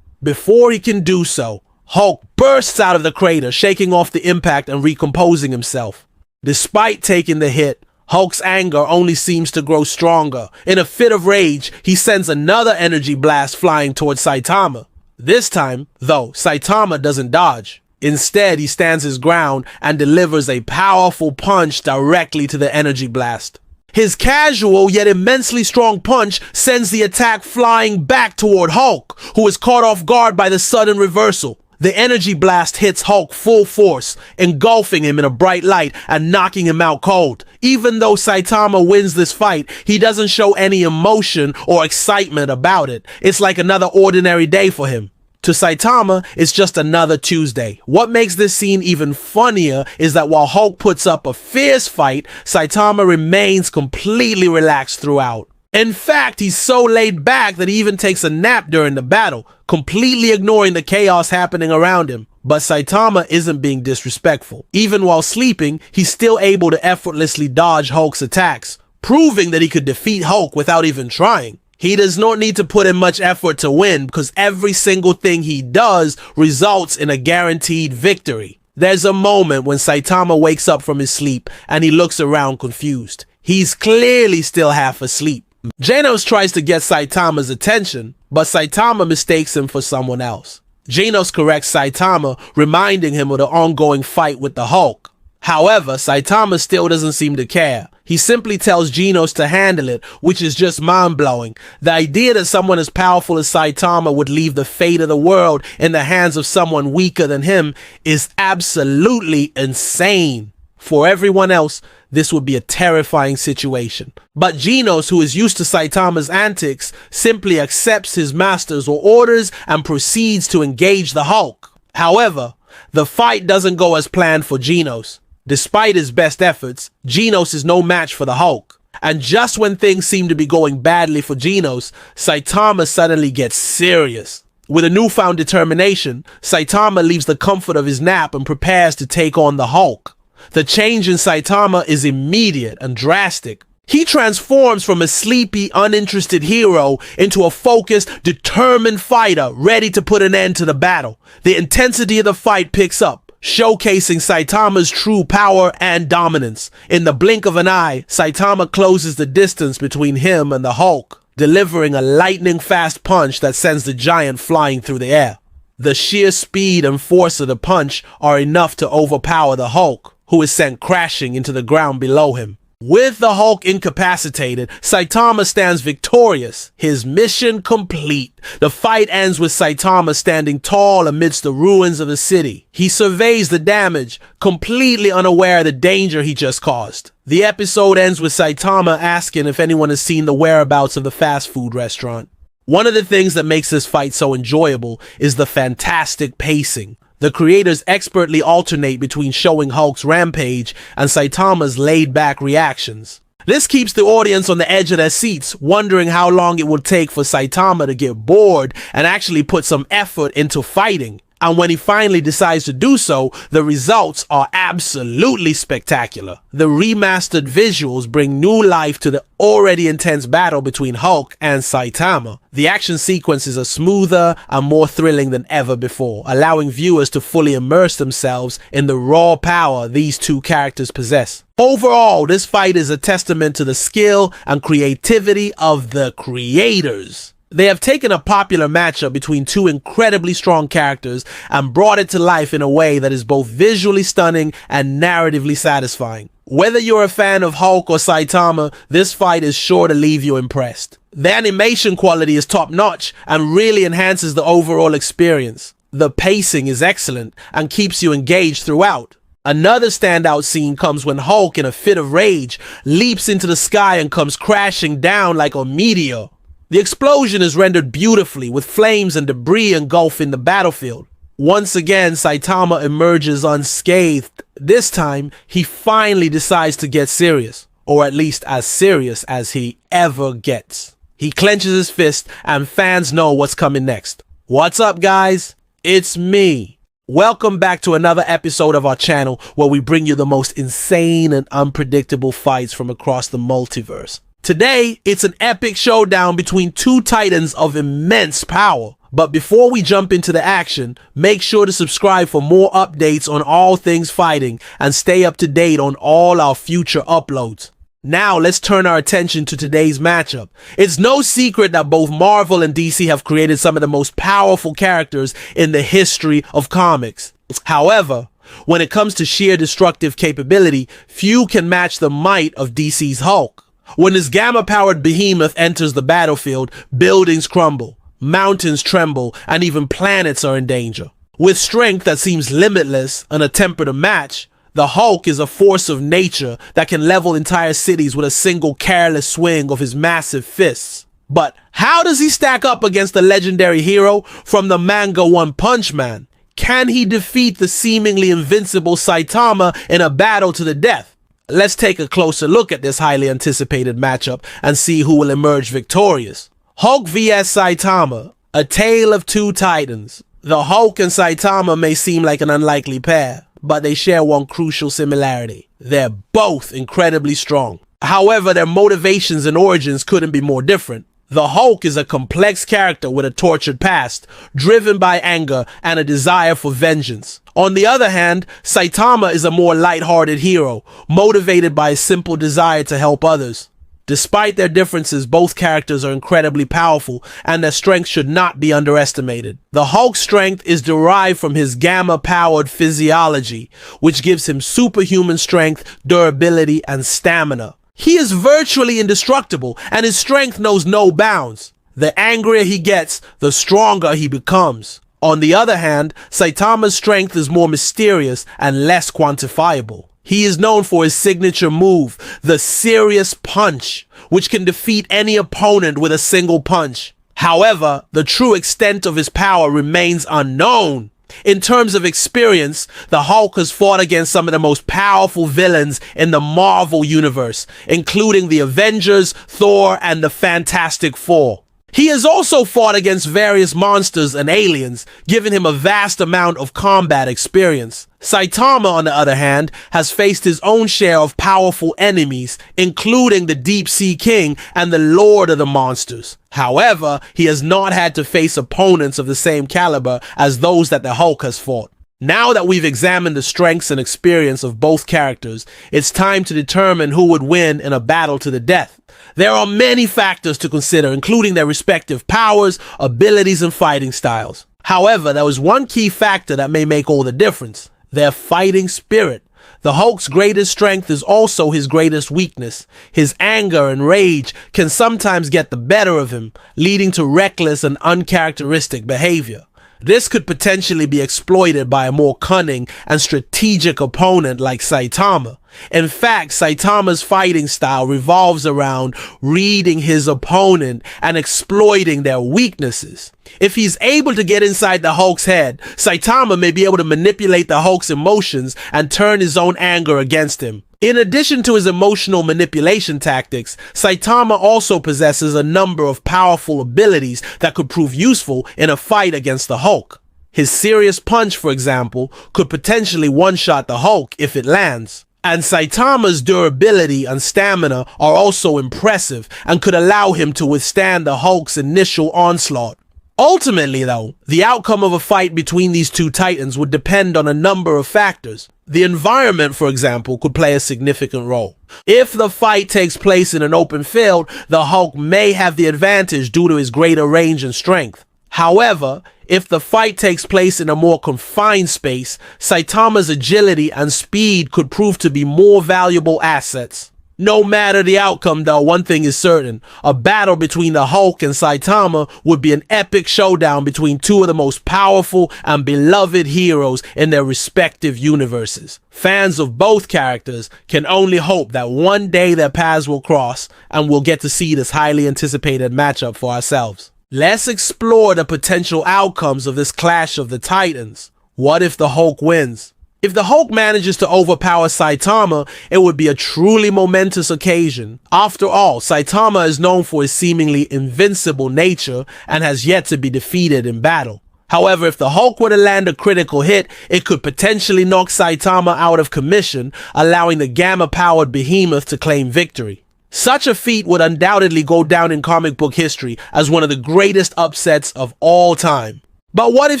before he can do so, Hulk bursts out of the crater, shaking off the impact and recomposing himself. Despite taking the hit, Hulk's anger only seems to grow stronger. In a fit of rage, he sends another energy blast flying towards Saitama. This time, though, Saitama doesn't dodge. Instead, he stands his ground and delivers a powerful punch directly to the energy blast. His casual yet immensely strong punch sends the attack flying back toward Hulk, who is caught off guard by the sudden reversal. The energy blast hits Hulk full force, engulfing him in a bright light and knocking him out cold. Even though Saitama wins this fight, he doesn't show any emotion or excitement about it. It's like another ordinary day for him. To Saitama, it's just another Tuesday. What makes this scene even funnier is that while Hulk puts up a fierce fight, Saitama remains completely relaxed throughout. In fact, he's so laid back that he even takes a nap during the battle, completely ignoring the chaos happening around him. But Saitama isn't being disrespectful. Even while sleeping, he's still able to effortlessly dodge Hulk's attacks, proving that he could defeat Hulk without even trying. He does not need to put in much effort to win, because every single thing he does results in a guaranteed victory. There's a moment when Saitama wakes up from his sleep and he looks around confused. He's clearly still half asleep. Genos tries to get Saitama's attention, but Saitama mistakes him for someone else. Genos corrects Saitama, reminding him of the ongoing fight with the Hulk. However, Saitama still doesn't seem to care. He simply tells Genos to handle it, which is just mind-blowing. The idea that someone as powerful as Saitama would leave the fate of the world in the hands of someone weaker than him is absolutely insane. For everyone else, this would be a terrifying situation. But Genos, who is used to Saitama's antics, simply accepts his master's orders and proceeds to engage the Hulk. However, the fight doesn't go as planned for Genos. Despite his best efforts, Genos is no match for the Hulk. And just when things seem to be going badly for Genos, Saitama suddenly gets serious. With a newfound determination, Saitama leaves the comfort of his nap and prepares to take on the Hulk. The change in Saitama is immediate and drastic. He transforms from a sleepy, uninterested hero into a focused, determined fighter ready to put an end to the battle. The intensity of the fight picks up, showcasing Saitama's true power and dominance. In the blink of an eye, Saitama closes the distance between him and the Hulk, delivering a lightning-fast punch that sends the giant flying through the air. The sheer speed and force of the punch are enough to overpower the Hulk, who is sent crashing into the ground below him. With the Hulk incapacitated, Saitama stands victorious, his mission complete. The fight ends with Saitama standing tall amidst the ruins of the city. He surveys the damage, completely unaware of the danger he just caused. The episode ends with Saitama asking if anyone has seen the whereabouts of the fast food restaurant. One of the things that makes this fight so enjoyable is the fantastic pacing. The creators expertly alternate between showing Hulk's rampage and Saitama's laid-back reactions. This keeps the audience on the edge of their seats, wondering how long it will take for Saitama to get bored and actually put some effort into fighting. And when he finally decides to do so, the results are absolutely spectacular. The remastered visuals bring new life to the already intense battle between Hulk and Saitama. The action sequences are smoother and more thrilling than ever before, allowing viewers to fully immerse themselves in the raw power these two characters possess. Overall, this fight is a testament to the skill and creativity of the creators. They have taken a popular matchup between two incredibly strong characters and brought it to life in a way that is both visually stunning and narratively satisfying. Whether you're a fan of Hulk or Saitama, this fight is sure to leave you impressed. The animation quality is top-notch and really enhances the overall experience. The pacing is excellent and keeps you engaged throughout. Another standout scene comes when Hulk, in a fit of rage, leaps into the sky and comes crashing down like a meteor. The explosion is rendered beautifully, with flames and debris engulfing the battlefield. Once again, Saitama emerges unscathed. This time, he finally decides to get serious, or at least as serious as he ever gets. He clenches his fist, and fans know what's coming next. What's up, guys? It's me. Welcome back to another episode of our channel where we bring you the most insane and unpredictable fights from across the multiverse. Today, it's an epic showdown between two titans of immense power. But before we jump into the action, make sure to subscribe for more updates on all things fighting and stay up to date on all our future uploads. Now, let's turn our attention to today's matchup. It's no secret that both Marvel and DC have created some of the most powerful characters in the history of comics. However, when it comes to sheer destructive capability, few can match the might of DC's Hulk. When this gamma-powered behemoth enters the battlefield, buildings crumble, mountains tremble, and even planets are in danger. With strength that seems limitless and a temper to match, the Hulk is a force of nature that can level entire cities with a single careless swing of his massive fists. But how does he stack up against the legendary hero from the manga One Punch Man? Can he defeat the seemingly invincible Saitama in a battle to the death? Let's take a closer look at this highly anticipated matchup and see who will emerge victorious. Hulk vs Saitama, a tale of two titans. The Hulk and Saitama may seem like an unlikely pair, but they share one crucial similarity. They're both incredibly strong. However, their motivations and origins couldn't be more different. The Hulk is a complex character with a tortured past, driven by anger and a desire for vengeance. On the other hand, Saitama is a more lighthearted hero, motivated by a simple desire to help others. Despite their differences, both characters are incredibly powerful, and their strength should not be underestimated. The Hulk's strength is derived from his gamma-powered physiology, which gives him superhuman strength, durability, and stamina. He is virtually indestructible, and his strength knows no bounds. The angrier he gets, the stronger he becomes. On the other hand, Saitama's strength is more mysterious and less quantifiable. He is known for his signature move, the Serious Punch, which can defeat any opponent with a single punch. However, the true extent of his power remains unknown. In terms of experience, the Hulk has fought against some of the most powerful villains in the Marvel universe, including the Avengers, Thor, and the Fantastic Four. He has also fought against various monsters and aliens, giving him a vast amount of combat experience. Saitama, on the other hand, has faced his own share of powerful enemies, including the Deep Sea King and the Lord of the Monsters. However, he has not had to face opponents of the same caliber as those that the Hulk has fought. Now that we've examined the strengths and experience of both characters, it's time to determine who would win in a battle to the death. There are many factors to consider, including their respective powers, abilities, and fighting styles. However, there is one key factor that may make all the difference: their fighting spirit. The Hulk's greatest strength is also his greatest weakness. His anger and rage can sometimes get the better of him, leading to reckless and uncharacteristic behavior. This could potentially be exploited by a more cunning and strategic opponent like Saitama. In fact, Saitama's fighting style revolves around reading his opponent and exploiting their weaknesses. If he's able to get inside the Hulk's head, Saitama may be able to manipulate the Hulk's emotions and turn his own anger against him. In addition to his emotional manipulation tactics, Saitama also possesses a number of powerful abilities that could prove useful in a fight against the Hulk. His serious punch, for example, could potentially one-shot the Hulk if it lands. And Saitama's durability and stamina are also impressive and could allow him to withstand the Hulk's initial onslaught. Ultimately, though, the outcome of a fight between these two titans would depend on a number of factors. The environment, for example, could play a significant role. If the fight takes place in an open field, the Hulk may have the advantage due to his greater range and strength. However, if the fight takes place in a more confined space, Saitama's agility and speed could prove to be more valuable assets. No matter the outcome, though, one thing is certain: a battle between the Hulk and Saitama would be an epic showdown between two of the most powerful and beloved heroes in their respective universes. Fans of both characters can only hope that one day their paths will cross and we'll get to see this highly anticipated matchup for ourselves. Let's explore the potential outcomes of this clash of the Titans. What if the Hulk wins? If the Hulk manages to overpower Saitama, it would be a truly momentous occasion. After all, Saitama is known for his seemingly invincible nature and has yet to be defeated in battle. However, if the Hulk were to land a critical hit, it could potentially knock Saitama out of commission, allowing the gamma-powered behemoth to claim victory. Such a feat would undoubtedly go down in comic book history as one of the greatest upsets of all time. But what if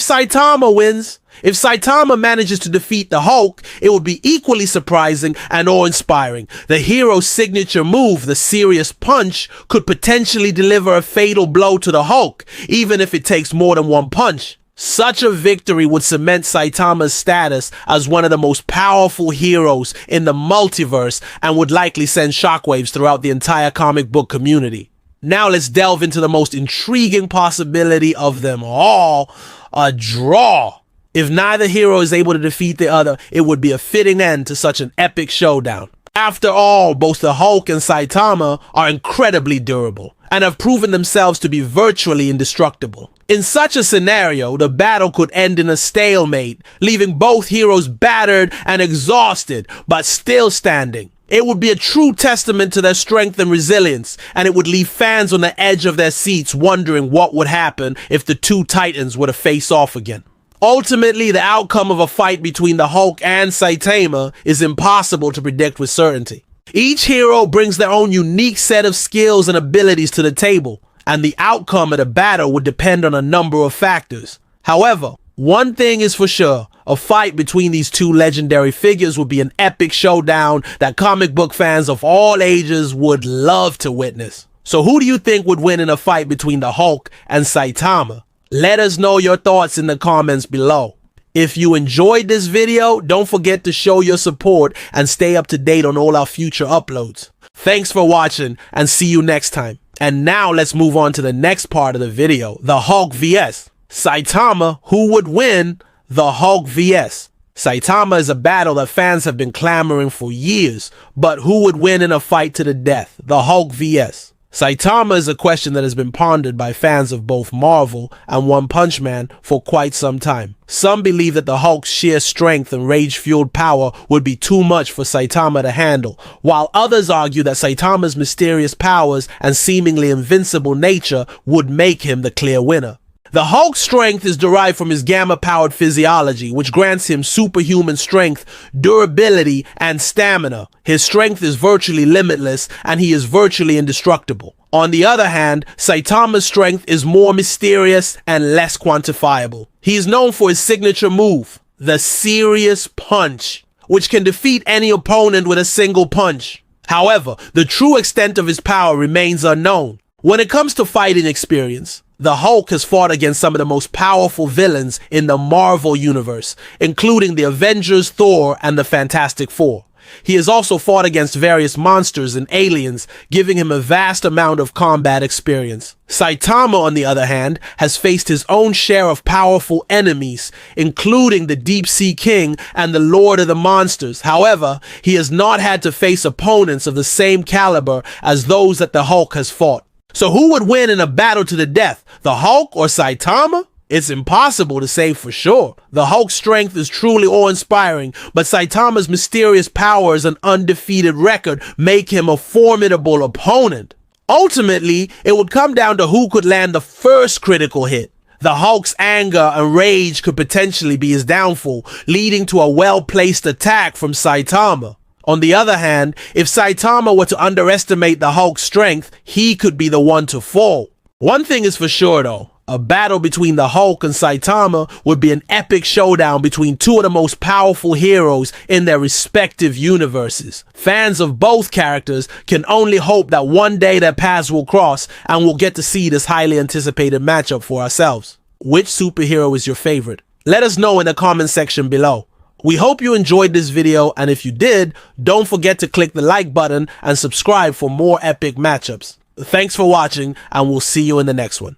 Saitama wins? If Saitama manages to defeat the Hulk, it would be equally surprising and awe-inspiring. The hero's signature move, the serious punch, could potentially deliver a fatal blow to the Hulk, even if it takes more than one punch. Such a victory would cement Saitama's status as one of the most powerful heroes in the multiverse and would likely send shockwaves throughout the entire comic book community. Now let's delve into the most intriguing possibility of them all: a draw. If neither hero is able to defeat the other, it would be a fitting end to such an epic showdown. After all, both the Hulk and Saitama are incredibly durable and have proven themselves to be virtually indestructible. In such a scenario, the battle could end in a stalemate, leaving both heroes battered and exhausted, but still standing. It would be a true testament to their strength and resilience, and it would leave fans on the edge of their seats wondering what would happen if the two titans were to face off again. Ultimately, the outcome of a fight between the Hulk and Saitama is impossible to predict with certainty. Each hero brings their own unique set of skills and abilities to the table, and the outcome of the battle would depend on a number of factors. However, one thing is for sure: a fight between these two legendary figures would be an epic showdown that comic book fans of all ages would love to witness. So who do you think would win in a fight between the Hulk and Saitama? Let us know your thoughts in the comments below. If you enjoyed this video, don't forget to show your support and stay up to date on all our future uploads. Thanks for watching and see you next time. And now let's move on to the next part of the video: the Hulk vs. Saitama. Who would win? The Hulk vs. Saitama is a battle that fans have been clamoring for years, but who would win in a fight to the death? The Hulk vs. Saitama is a question that has been pondered by fans of both Marvel and One Punch Man for quite some time. Some believe that the Hulk's sheer strength and rage-fueled power would be too much for Saitama to handle, while others argue that Saitama's mysterious powers and seemingly invincible nature would make him the clear winner. The Hulk's strength is derived from his gamma-powered physiology, which grants him superhuman strength, durability, and stamina. His strength is virtually limitless, and he is virtually indestructible. On the other hand, Saitama's strength is more mysterious and less quantifiable. He is known for his signature move, the Serious Punch, which can defeat any opponent with a single punch. However, the true extent of his power remains unknown. When it comes to fighting experience, the Hulk has fought against some of the most powerful villains in the Marvel universe, including the Avengers, Thor, and the Fantastic Four. He has also fought against various monsters and aliens, giving him a vast amount of combat experience. Saitama, on the other hand, has faced his own share of powerful enemies, including the Deep Sea King and the Lord of the Monsters. However, he has not had to face opponents of the same caliber as those that the Hulk has fought. So who would win in a battle to the death, the Hulk or Saitama? It's impossible to say for sure. The Hulk's strength is truly awe-inspiring, but Saitama's mysterious powers and undefeated record make him a formidable opponent. Ultimately, it would come down to who could land the first critical hit. The Hulk's anger and rage could potentially be his downfall, leading to a well-placed attack from Saitama. On the other hand, if Saitama were to underestimate the Hulk's strength, he could be the one to fall. One thing is for sure though, a battle between the Hulk and Saitama would be an epic showdown between two of the most powerful heroes in their respective universes. Fans of both characters can only hope that one day their paths will cross and we'll get to see this highly anticipated matchup for ourselves. Which superhero is your favorite? Let us know in the comment section below. We hope you enjoyed this video, and if you did, don't forget to click the like button and subscribe for more epic matchups. Thanks for watching, and we'll see you in the next one.